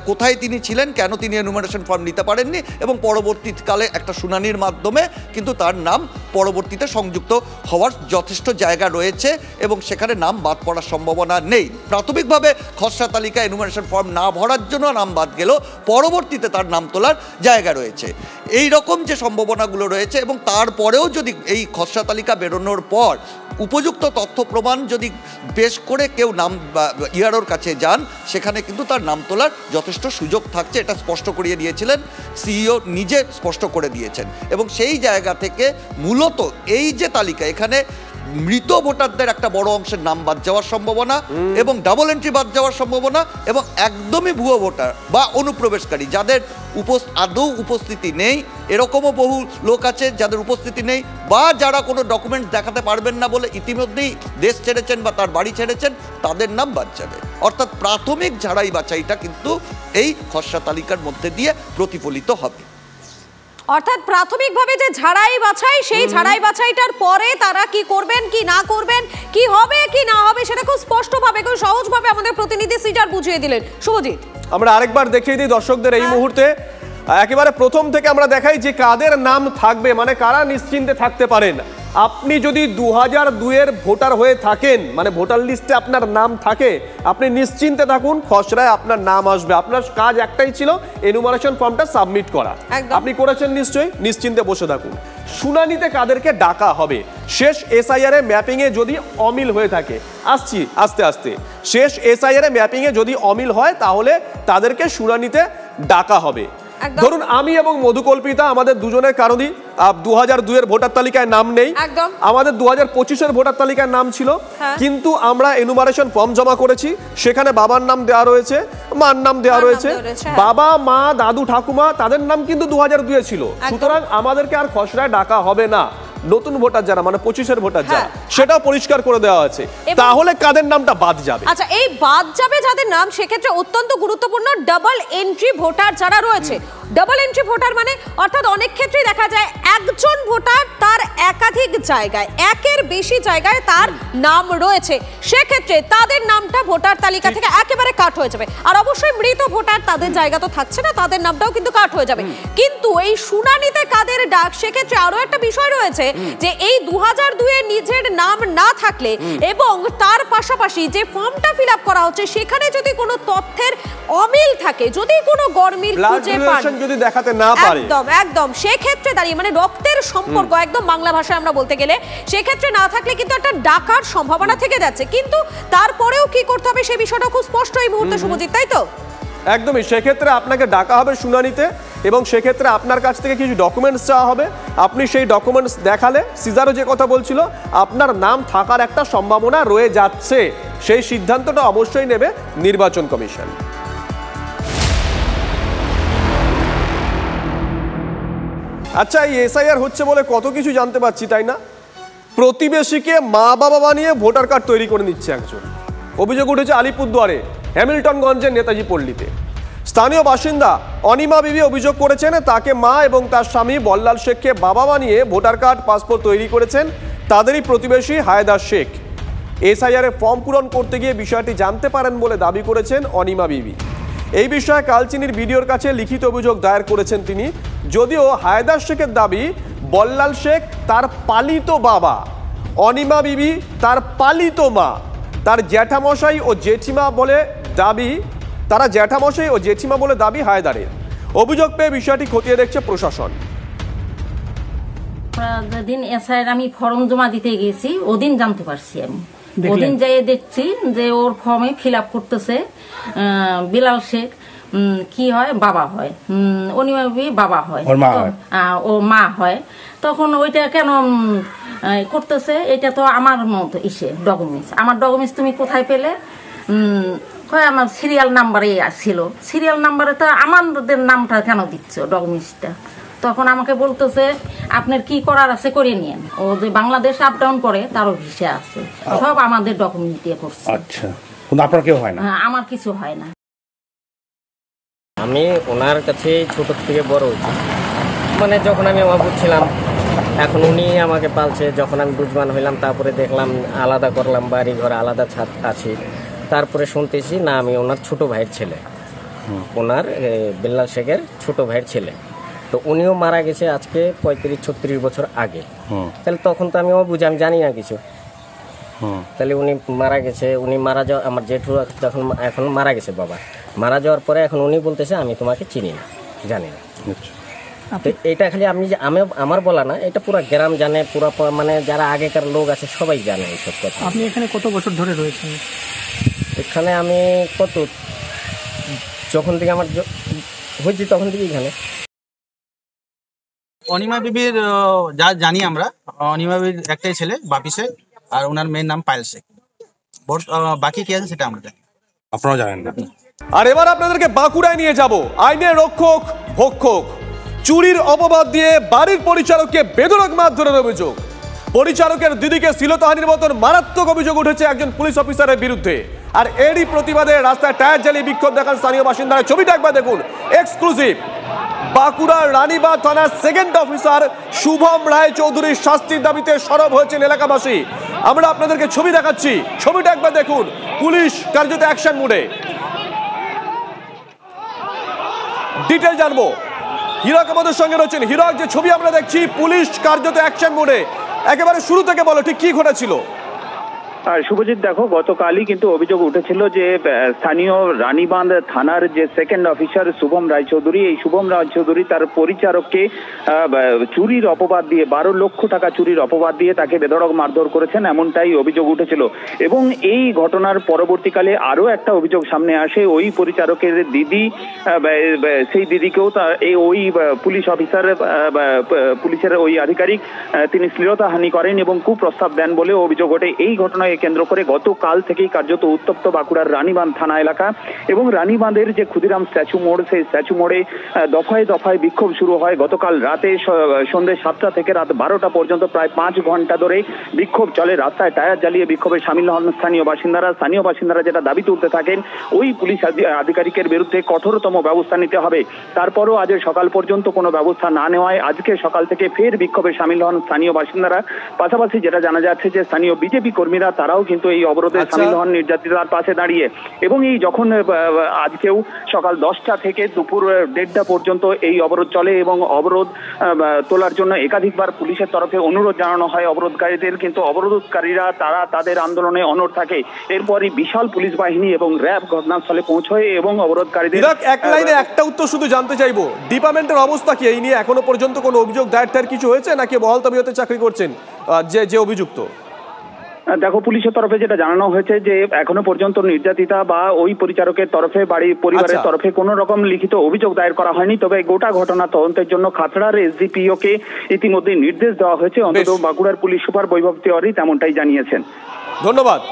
কোথায় তিনি ছিলেন, কেন তিনি এনুমারেশন ফর্ম নিতে পারেননি, এবং পরবর্তীকালে একটা শুনানির মাধ্যমে কিন্তু তার নাম পরবর্তীতে সংযুক্ত হওয়ার যথেষ্ট জায়গা রয়েছে এবং সেখানে নাম বাদ পড়ার সম্ভাবনা নেই। প্রাথমিকভাবে খসড়া তালিকা এনুমারেশন ফর্ম না ভরার জন্য নাম বাদ গেলেও পরবর্তীতে তার নাম তোলার জায়গা রয়েছে। এই রকম যে সম্ভাবনাগুলো রয়েছে এবং তারপরেও যদি এই খসড়া তালিকা বেরোনোর পর উপযুক্ত তথ্য প্রমাণ যদি পেশ করে কেউ নাম ইয়ারোর কাছে যান, সেখানে কিন্তু তার নাম তোলার যথেষ্ট সুযোগ থাকছে। এটা স্পষ্ট করিয়ে দিয়েছিলেন সিইও, নিজে স্পষ্ট করে দিয়েছেন। এবং সেই জায়গা থেকে মূলত এই যে তালিকা, এখানে মৃত ভোটারদের একটা বড় অংশের নাম বাদ যাওয়ার সম্ভাবনা এবং ডাবল এন্ট্রি বাদ যাওয়ার সম্ভাবনা এবং একদমই ভুয়ো ভোটার বা অনুপ্রবেশকারী যাদের আদৌ উপস্থিতি নেই, এরকমও বহু লোক আছে যাদের উপস্থিতি নেই বা যারা কোনো ডকুমেন্টস দেখাতে পারবেন না বলে ইতিমধ্যেই দেশ ছেড়েছেন বা তার বাড়ি ছেড়েছেন, তাদের নাম বাদ যাবে। অর্থাৎ প্রাথমিক ঝাড়াই বাছাইটা কিন্তু এই খসড়া তালিকার মধ্যে দিয়ে প্রতিফলিত হবে। অর্থাৎ প্রাথমিকভাবে যে ঝাড়াই বাছাই, সেই ঝাড়াই বাছাইটার পরে তারা কি করবেন কি না করবেন, কি হবে কি না হবে, সেটা খুব স্পষ্টভাবে খুব সহজভাবে আমাদের প্রতিনিধি সিজার বুঝিয়ে দিলেন। শুভজিৎ, আমরা আরেকবার দেখিয়ে দিই দর্শকদের এই মুহূর্তে একেবারে প্রথম থেকে আমরা দেখাই যে কাদের নাম থাকবে, মানে কারা নিশ্চিন্তে থাকতে পারেন। আপনি যদি 2002-এর ভোটার হয়ে থাকেন, মানে ভোটার লিস্টে আপনার নাম থাকে, আপনি নিশ্চিন্তে থাকুন, খসড়ায় আপনার নাম আসবে। আপনার কাজ একটাই ছিল এনুমারেশন ফর্মটা সাবমিট করা, আপনি করেছেন নিশ্চয়ই, নিশ্চিন্তে বসে থাকুন। শুনানিতে কাদেরকে ডাকা হবে, শেষ এসআইআর এ ম্যাপিং এ যদি অমিল হয়ে থাকে, আসছি আস্তে আস্তে, শেষ এসআইআর এ ম্যাপিং এ যদি অমিল হয় তাহলে তাদেরকে শুনানিতে ডাকা হবে। ধরুন আমি এবং মধুকল্পিতা, আমাদের দুজনের কারণই 2002-এর ভোটার তালিকায় নাম নেই, আমাদের 2025-এর ভোটার তালিকায় নাম ছিল, কিন্তু আমরা এনুমারেশন ফর্ম জমা করেছি, সেখানে বাবার নাম দেওয়া রয়েছে, মার নাম দেওয়া রয়েছে, বাবা মা দাদু ঠাকুমা তাদের নাম কিন্তু 2002-এ ছিল। সুতরাং আমাদেরকে আর খসড়ায় ডাকা হবে না। নতুন ভোটার যারা, মানে 25-এর ভোটার যারা, সেটাও পরিষ্কার করে দেওয়া আছে। তাহলে কাদের নামটা বাদ যাবে? আচ্ছা, এই বাদ যাবে যাদের নাম, সেক্ষেত্রে অত্যন্ত গুরুত্বপূর্ণ ডাবল এন্ট্রি ভোটার যারা রয়েছে। ডাবল এন্ট্রি ভোটার মানে অর্থাৎ অনেক ক্ষেত্রেই দেখা যায় একজন ভোটার তার একাধিক জায়গায়, একের বেশি জায়গায় তার নাম রয়েছে, সেক্ষেত্রে তাদের নামটা ভোটার তালিকা থেকে একেবারে কাট হয়ে যাবে। আর অবশ্যই মৃত ভোটার, তাদের জায়গা তো থাকছে না, তাদের নামটাও কিন্তু কাট হয়ে যাবে। কিন্তু এই শুনানিতে কাদের ডাক, সেক্ষেত্রে আরো একটা বিষয় রয়েছে যে এই 2002-এ নিজের নাম না থাকলে এবং তার পাশাপাশি যে ফর্মটা ফিল আপ করা হচ্ছে সেখানে যদি কোনো তথ্যের অমিল থাকে, যদি কোনো গরমিল খুঁজে পান, যদি দেখাতে না পারে, একদম সেক্ষেত্রে দাঁড়িয়ে, মানে রক্তের সম্পর্ক একদম বাংলা ভাষায় আমরা বলতে গেলে, সেক্ষেত্রে না থাকলে কিন্তু একটা ডাকার সম্ভাবনা থেকে যাচ্ছে। কিন্তু তারপরেও কি করতে হবে সেই বিষয়টা খুব স্পষ্ট এই মুহূর্তে, শুভজিৎ, তাই তো? একদমই, সেক্ষেত্রে আপনাকে ডাকা হবে শুনানিতে এবং সেক্ষেত্রে আপনার কাছ থেকে কিছু ডকুমেন্টস চাওয়া হবে। আপনি সেই ডকুমেন্টস দেখালে, সিজারও যে কথা বলছিল, আপনার নাম থাকার একটা সম্ভাবনা রয়ে যাচ্ছে, সেই সিদ্ধান্তটা অবশ্যই নেবে নির্বাচন কমিশন। আচ্ছা, এই এসআইআর হচ্ছে বলে কত কিছু জানতে পারছি, তাই না? প্রতিবেশীকে মা বাবা বানিয়ে ভোটার কার্ড তৈরি করে নিচ্ছে একজন। অভিযোগ উঠেছে আলিপুরদুয়ারে হ্যামিল্টনগঞ্জের নেতাজি পল্লীতে। স্থানীয় বাসিন্দা অনিমা বিবি অভিযোগ করেছেন তাকে মা এবং তার স্বামী বল্লাল শেখকে বাবা বানিয়ে ভোটার কার্ড পাসপোর্ট তৈরি করেছেন তাদেরই প্রতিবেশী হায়দার শেখ। এসআইআর এ ফর্ম পূরণ করতে গিয়ে বিষয়টি জানতে পারেন বলে দাবি করেছেন অনিমা বিবি। এই বিষয়ে কালচিনির বিডিওর কাছে লিখিত অভিযোগ দায়ের করেছেন তিনি। যদিও হায়দার শেখের দাবি বল্লাল শেখ তার পালিত বাবা, অনিমা বিবি তার পালিত মা, তার জ্যাঠামশাই ও জেঠিমা বলে দাবি, তারা জ্যাঠামশাই ও জেঠিমা বলে দাবি হায়দারের। অভিযোগ পেয়ে বিষয়টি খতিয়ে দেখছে প্রশাসন। যেদিন এসআইআর আমি ফর্ম জমা দিতে গেছি ওদিন জানতে পারছি, আমি ওদিন যাই দেখছি যে ওর ফর্মে ফিল আপ করতেছে বিলাল শেখ কি হয়, বাবা হয়, অনিমা বিবি বাবা হয়, ও মা হয়। তখন ওইটা কেন করতেছে, এটা তো আমার মতো ইসে ডকুমেন্টস, আমার ডকুমেন্টস তুমি কোথায় পেলে? আমার সিরিয়াল নাম্বারে ছিল, সিরিয়াল নাম্বারে তো আমাদের নামটা কেন দিচ্ছ ডকুমেন্টসটা? তখন আমাকে বলতেছে আপনার কি করার আছে করে নিন, ও যে বাংলাদেশ আপ ডাউন করে তারও ভিসা আছে, সব আমাদের ডকুমেন্ট দিয়ে করছে। আচ্ছা, কিন্তু আপনার কেউ হয় না? আমার কিছু হয় না। আমি ওনার কাছে ছোট থেকে বড় হয়েছি, মানে যখন আমি অবুঝ ছিলাম, এখন উনি আমাকে পালছে। যখন আমি বুঝবান হইলাম তারপরে দেখলাম আলাদা করলাম, বাড়ি ঘর আলাদা ছাদ আছি। তারপরে শুনতেছি না আমি ওনার ছোট ভাইয়ের ছেলে, ওনার বিল্লাল শেখের ছোট ভাইয়ের ছেলে। তো উনিও মারা গেছে আজকে 35-36 বছর আগে। তাহলে তখন তো আমি অবুঝ, আমি জানি না কিছু। তাহলে উনি মারা গেছে, উনি মারা যাওয়া আমার জেঠু যখন এখন মারা গেছে বাবা, মারা যাওয়ার পরে এখন উনি বলতেছে আমি তোমাকে চিনি না, জানি না। তো এটা খালি আমি আমার বলা না, এটা পুরো গ্রাম জানে, পুরো মানে যারা আগেকার লোক আছে সবাই জানে এইসব কথা। আপনি এখানে কত বছর ধরে রয়েছেন? এখানে আমি যখন থেকে আমার হয়েছি তখন থেকে এখানে। অনিমা বিবির যা জানি আমরা, অনিমা বিবির একটাই ছেলে বাপি শেখ, আর ওনার মেয়ের নাম পায়েল শেখ। বাকি কে আছে সেটা আমরা জানি, আপনারা জানেন না। আর এবার আপনাদেরকে বাঁকুড়ায় নিয়ে যাব। আইনের রক্ষক ভক্ষক, চুরির অপবাদ দিয়ে বাড়ির পরিচারককে বেধড়ক মারধরের অভিযোগ। পরিচারকের দিদিকে শ্লীলতাহানির মতন মারাত্মক অভিযোগ উঠেছে একজন পুলিশ অফিসারের বিরুদ্ধে। আর এরই প্রতিবাদে রাস্তায় টায়ার জ্বালিয়ে বিক্ষোভ দেখান স্থানীয় বাসিন্দারা। ছবিটা একবার দেখুন, এক্সক্লুসিভ। বাঁকুড়ার রানীবাঁধ থানার সেকেন্ড অফিসার শুভম রায়চৌধুরীর শাস্তির দাবিতে সরব হয়েছেন এলাকাবাসী। আমরা আপনাদেরকে ছবি দেখাচ্ছি, ছবিটা একবার দেখুন। পুলিশ কার্যত অ্যাকশন মোডে। ডিটেল জানবো, হিরক আমাদের সঙ্গে রয়েছেন। হিরক, যে ছবি আমরা দেখছি, পুলিশ কার্যত অ্যাকশন মোডে। একেবারে শুরু থেকে বলো ঠিক কি ঘটেছিল। শুভজিৎ, দেখো গতকালই কিন্তু অভিযোগ উঠেছিল যে স্থানীয় রানীবাঁধ থানার যে সেকেন্ড অফিসার শুভম রায়চৌধুরী, এই শুভম রায়চৌধুরী তার পরিচারককে চুরির অপবাদ দিয়ে 12 লক্ষ টাকা চুরির অপবাদ দিয়ে তাকে বেধড়ক মারধর করেছেন, এমনটাই অভিযোগ উঠেছিল। এবং এই ঘটনার পরবর্তীকালে আরো একটা অভিযোগ সামনে আসে। ওই পরিচারকের দিদি, সেই দিদিকেও ওই পুলিশ অফিসার, পুলিশের ওই আধিকারিক তিনি শ্লীলতাহানি করেন এবং কুপ্রস্তাব দেন বলে অভিযোগ ওঠে। এই ঘটনায় কেন্দ্র করে গতকাল থেকেই কার্যত উত্তপ্ত বাঁকুড়ার রানীবাঁধ থানা এলাকা এবং রানীবাঁধের যে ক্ষুদিরাম স্ট্যাচু মোড়, সেই স্ট্যাচু মোড়ে দফায় দফায় বিক্ষোভ শুরু হয়। গতকাল রাতে সন্ধ্যে 7টা থেকে রাত 12টা পর্যন্ত প্রায় 5 ঘন্টা ধরে বিক্ষোভ চলে। রাস্তায় টায়ার জ্বালিয়ে বিক্ষোভে সামিল হন স্থানীয় বাসিন্দারা যেটা দাবি তুলতে থাকেন, ওই পুলিশ আধিকারিকের বিরুদ্ধে কঠোরতম ব্যবস্থা নিতে হবে। তারপরও আজ সকাল পর্যন্ত কোনো ব্যবস্থা না নেওয়ায় আজকে সকাল থেকে ফের বিক্ষোভে সামিল হন স্থানীয় বাসিন্দারা। পাশাপাশি যেটা জানা যাচ্ছে যে স্থানীয় বিজেপি কর্মীরা তারাও কিন্তু এই অবরোধে সামিল হন নির্যাতিতার পাশে দাঁড়িয়ে। এবং এই যখন আজকেও সকাল 10টা থেকে দুপুর 1:30টা পর্যন্ত এই অবরোধ চলে এবং অবরোধ তোলার জন্য একাধিকবার পুলিশের তরফে অনুরোধ জানানো হয় অবরোধকারীদের, কিন্তু অবরোধকারীরা তারা তাদের আন্দোলনে অনড় থাকে। এরপরই বিশাল পুলিশ বাহিনী এবং র্যাব ঘটনাস্থলে পৌঁছয় এবং অবরোধকারীদের এক লাইনে একটা উত্তর শুধু জানতে চাইবো, ডিপার্টমেন্টের অবস্থা কি? এই নিয়ে এখনো পর্যন্ত কোনো অভিযোগ দায়ের কিছু হয়েছে নাকি বহাল তবিয়তে চাকরি করছেন যে অভিযুক্ত? দেখো, পুলিশের তরফে যেটা জানানো হয়েছে যে এখনো পর্যন্ত নির্যাতিতা বা ওই পরিচারকের তরফে পরিবারের তরফে কোনো রকম লিখিত অভিযোগ দায়ের করা হয়নি। তবে গোটা ঘটনা তদন্তের জন্য খাতড়ার এসডিপিও কে ইতিমধ্যে নির্দেশ দেওয়া হয়েছে। অন্তত বাঁকুড়ার পুলিশ সুপার বৈভব তিওয়ারি তেমনটাই জানিয়েছেন। ধন্যবাদ।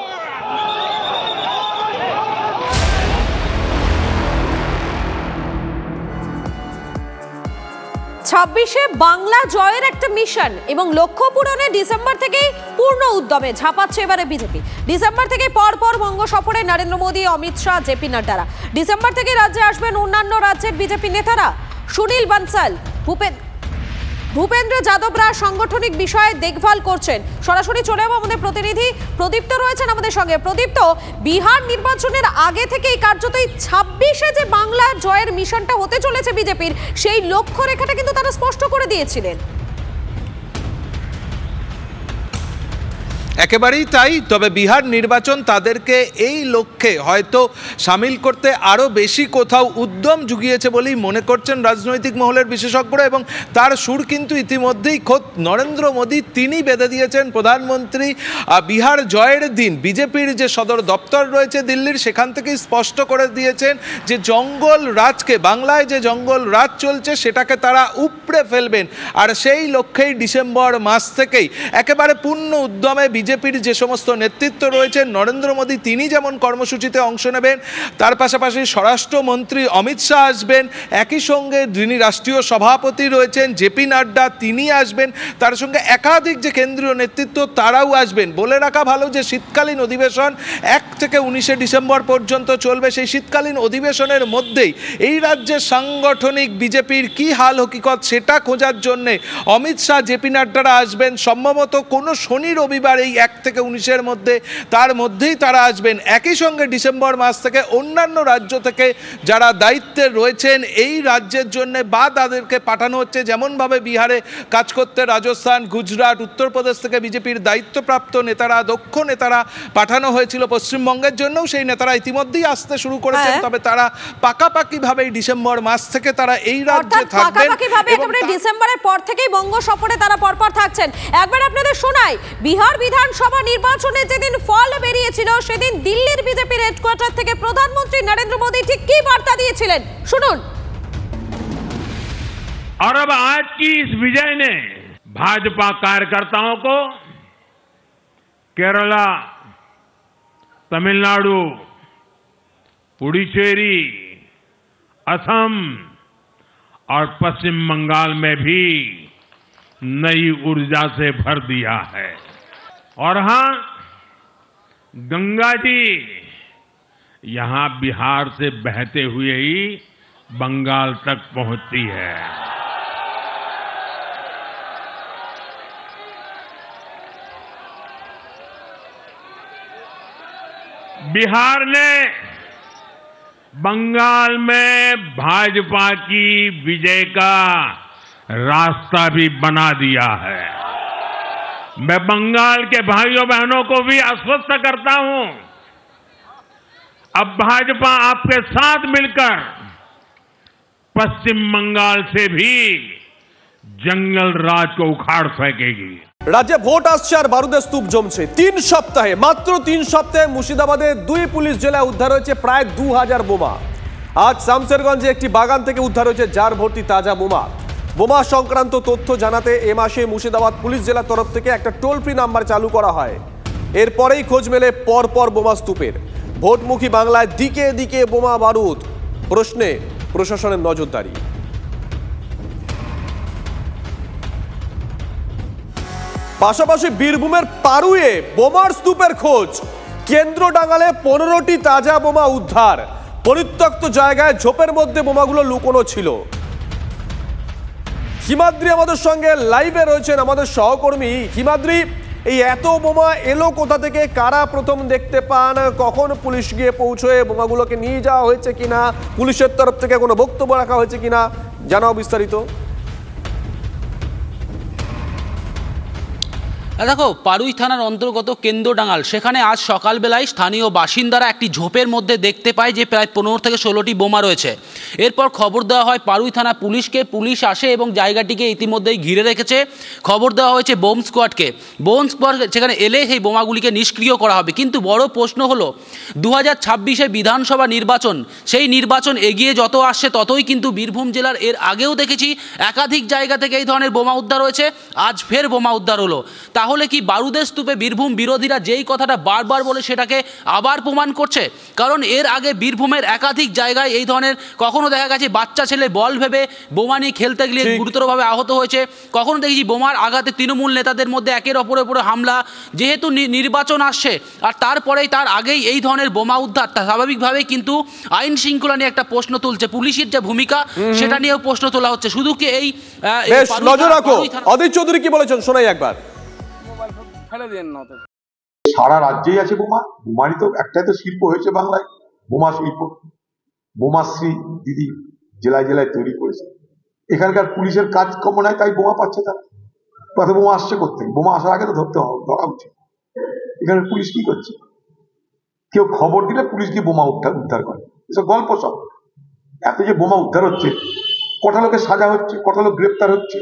26-এ বাংলা জয়ের একটা মিশন এবং লক্ষ্য পূরণে ডিসেম্বর থেকেই পূর্ণ উদ্যমে ঝাঁপাচ্ছে এবারে বিজেপি। ডিসেম্বর থেকে পরপর বঙ্গ সফরে নরেন্দ্র মোদী, অমিত শাহ, জেপি নাড্ডারা। ডিসেম্বর থেকে রাজ্যে আসবেন অন্যান্য রাজ্যের বিজেপি নেতারা। সুনীল বানসাল, ভূপেন্দ্র যাদবরা সাংগঠনিক বিষয়ে দেখভাল করছেন। সরাসরি চলে যাবো, আমাদের প্রতিনিধি প্রদীপ্ত রয়েছেন আমাদের সঙ্গে। প্রদীপ্ত, বিহার নির্বাচনের আগে থেকেই কার্যতই 26-এ যে বাংলা জয়ের মিশনটা হতে চলেছে বিজেপির, সেই লক্ষ্য রেখাটা কিন্তু তারা স্পষ্ট করে দিয়েছিলেন। একেবারেই তাই। তবে বিহার নির্বাচন তাদেরকে এই লক্ষ্যে হয়তো সামিল করতে আরও বেশি কোথাও উদ্যম জুগিয়েছে বলেই মনে করছেন রাজনৈতিক মহলের বিশেষজ্ঞরা। এবং তার সুর কিন্তু ইতিমধ্যেই খোদ নরেন্দ্র মোদী তিনি বেঁধে দিয়েছেন। প্রধানমন্ত্রী বিহার জয়ের দিন বিজেপির যে সদর দপ্তর রয়েছে দিল্লির, সেখান থেকেই স্পষ্ট করে দিয়েছেন যে জঙ্গল রাজকে, বাংলায় যে জঙ্গল রাজ চলছে সেটাকে তারা উপড়ে ফেলবেন। আর সেই লক্ষ্যেই ডিসেম্বর মাস থেকেই একেবারে পূর্ণ উদ্যমে বিজেপি বিজেপির যে সমস্ত নেতৃত্ব রয়েছে, নরেন্দ্র মোদী তিনি যেমন কর্মসূচিতে অংশ নেবেন, তার পাশাপাশি স্বরাষ্ট্রমন্ত্রী অমিত শাহ আসবেন, একই সঙ্গে যিনি রাষ্ট্রীয় সভাপতি রয়েছেন জেপি নাড্ডা তিনি আসবেন, তার সঙ্গে একাধিক যে কেন্দ্রীয় নেতৃত্ব তারাও আসবেন। বলে রাখা ভালো যে শীতকালীন অধিবেশন 1 থেকে 19শে ডিসেম্বর পর্যন্ত চলবে। সেই শীতকালীন অধিবেশনের মধ্যেই এই রাজ্যের সাংগঠনিক বিজেপির কি হাল হকিকত সেটা খোঁজার জন্যে অমিত শাহ জেপি নাড্ডারা আসবেন। সম্ভবত কোনো শনি রবিবার এই 1 থেকে 19-এর মধ্যে, তার মধ্যেই তারা আসবেন। একই সঙ্গে ডিসেম্বর মাস থেকে অন্যান্য রাজ্য থেকে যারা দায়িত্বে রয়েছেন এই রাজ্যের জন্য বা তাদেরকে পাঠানো হচ্ছে, যেমনভাবে বিহারে কাজ করতে রাজস্থান, গুজরাট, উত্তরপ্রদেশ থেকে বিজেপির দায়িত্বপ্রাপ্ত নেতারা, দক্ষ নেতারা পাঠানো হয়েছিল পশ্চিমবঙ্গের জন্যও সেই নেতারা ইতিমধ্যেই আসতে শুরু করেছেন। তবে তারা পাকাপাকিভাবে ডিসেম্বর মাস থেকে তারা এই রাজ্যে থাকবেন। ডিসেম্বরের পর থেকেই বঙ্গ সফরে তারা পরপর থাকছেন। একবার আপনাদের শোনাই, বিহার বিধানসভা নির্বাচনে যেদিন ফল বেরিয়েছিল সেদিন দিল্লির বিজেপির হেডকোয়ার্টার থেকে প্রধানমন্ত্রী নরেন্দ্র মোদী ঠিক কি বার্তা দিয়েছিলেন শুনুন। और अब आज की इस विजय ने भाजपा कार्यकर्ताओं को केरला, तमिलनाडु, पुडुचेरी, असम और पश्चिम बंगाल में भी नई ऊर्जा से भर दिया है। और हां, गंगा जी यहां बिहार से बहते हुए ही बंगाल तक पहुंचती है। बिहार ने बंगाल में भाजपा की विजय का रास्ता भी बना दिया है। मैं बंगाल के भाइयों बहनों को भी आश्वस्त करता हूं, अब भाजपा आपके साथ मिलकर पश्चिम बंगाल से भी जंगल राज को उखाड़ फेंकेगी। রাজ্যে ভোট আসছে আর বারুদের স্তূপ জমছে। 3 সপ্তাহে, মাত্র 3 সপ্তাহে মুর্শিদাবাদে 2 পুলিশ জেলায় উদ্ধার হয়েছে প্রায় 2000 বোমা। আজ শামসেরগঞ্জে একটি বাগান থেকে উদ্ধার হয়েছে জার ভর্তি তাজা বোমা। বোমা সংক্রান্ত তথ্য জানাতে এ মাসে মুর্শিদাবাদ পুলিশ জেলার তরফ থেকে একটা টোল ফ্রি নাম্বার চালু করা হয়। এরপরেই খোঁজ মেলে পরপর বোমা স্তূপের। ভোটমুখী বাংলায় দিকে দিকে বোমা বারুদ, প্রশ্নে প্রশাসনের নজরদারি। পাশাপাশি বীরভূমের পারুয়ে বোমার স্তূপের খোঁজ। কেন্দ্রডাঙ্গালে 15টি তাজা বোমা উদ্ধার। পরিত্যক্ত জায়গায় ঝোপের মধ্যে বোমাগুলো লুকোনো ছিল। হিমাদ্রি আমাদের সঙ্গে লাইভে রয়েছেন, আমাদের সহকর্মী। হিমাদ্রি, এই এত বোমা এলো কোথা থেকে, কারা প্রথম দেখতে পান, কখন পুলিশ গিয়ে পৌঁছয়ে বোমাগুলোকে নিয়ে যাওয়া হয়েছে কিনা, পুলিশের তরফ থেকে কোনো বক্তব্য রাখা হয়েছে কিনা, জানাও বিস্তারিত। দেখো, পারুই থানার অন্তর্গত কেন্দ্রডাঙ্গাল, সেখানে আজ সকালবেলায় স্থানীয় বাসিন্দারা একটি ঝোপের মধ্যে দেখতে পায় যে প্রায় 15 থেকে 16টি বোমা রয়েছে। এরপর খবর দেওয়া হয় পারুই থানা পুলিশকে। পুলিশ আসে এবং জায়গাটিকে ইতিমধ্যেই ঘিরে রেখেছে। খবর দেওয়া হয়েছে বোম স্কোয়াডকে। বোম স্কোয়াড সেখানে এলে সেই বোমাগুলিকে নিষ্ক্রিয় করা হবে। কিন্তু বড় প্রশ্ন হলো 2026-এ বিধানসভা নির্বাচন, সেই নির্বাচন এগিয়ে যত আসছে ততই কিন্তু বীরভূম জেলার এর আগেও দেখেছি একাধিক জায়গা থেকে এই ধরনের বোমা উদ্ধার হয়েছে। আজ ফের বোমা উদ্ধার হলো। তাহলে কি বারুদের স্তূপে বীরভূম বিরোধীরা যেই কথাটা বারবার বলে সেটাকে আবার প্রমাণ করছে? কারণ এর আগে বীরভূমের একাধিক জায়গায় এই ধরনের কখনো দেখা গেছে বাচ্চা ছেলে বল ভেবে বোমা নিয়ে খেলতে গেলে গুরুতরভাবে আহত হয়েছে, কখনো দেখেছি বোমার আঘাতে তৃণমূল নেতাদের মধ্যে একের অপরের উপরে হামলা। যেহেতু নির্বাচন আসছে আর তারপরেই তার আগেই এই ধরনের বোমা উদ্ধার, স্বাভাবিকভাবেই কিন্তু আইন শৃঙ্খলা নিয়ে একটা প্রশ্ন তুলছে। পুলিশের যে ভূমিকা সেটা নিয়েও প্রশ্ন তোলা হচ্ছে। শুধু কি এই নজর রাখো। অদিত চৌধুরী কি বলেছেন শোনাই একবার। সারা রাজ্যেই আছে বোমা। বোমারই তো একটাই তো শিল্প হয়েছে বাংলায়, বোমা শিল্প। বোমাশ্রী দিদি জেলায় জেলায় তৈরি করেছে। এখানকার পুলিশের কাজ কম নয়, তাই বোমা পাচ্ছে তারা। পথে বোমা আসছে করতে, বোমা আসার আগে তো ধরা উচিত। এখানে পুলিশ কি করছে? কেউ খবর দিলে পুলিশ গিয়ে বোমা উদ্ধার করে, এসব গল্প সব। এত যে বোমা উদ্ধার হচ্ছে, কটা লোকের সাজা হচ্ছে, কটা লোক গ্রেপ্তার হচ্ছে,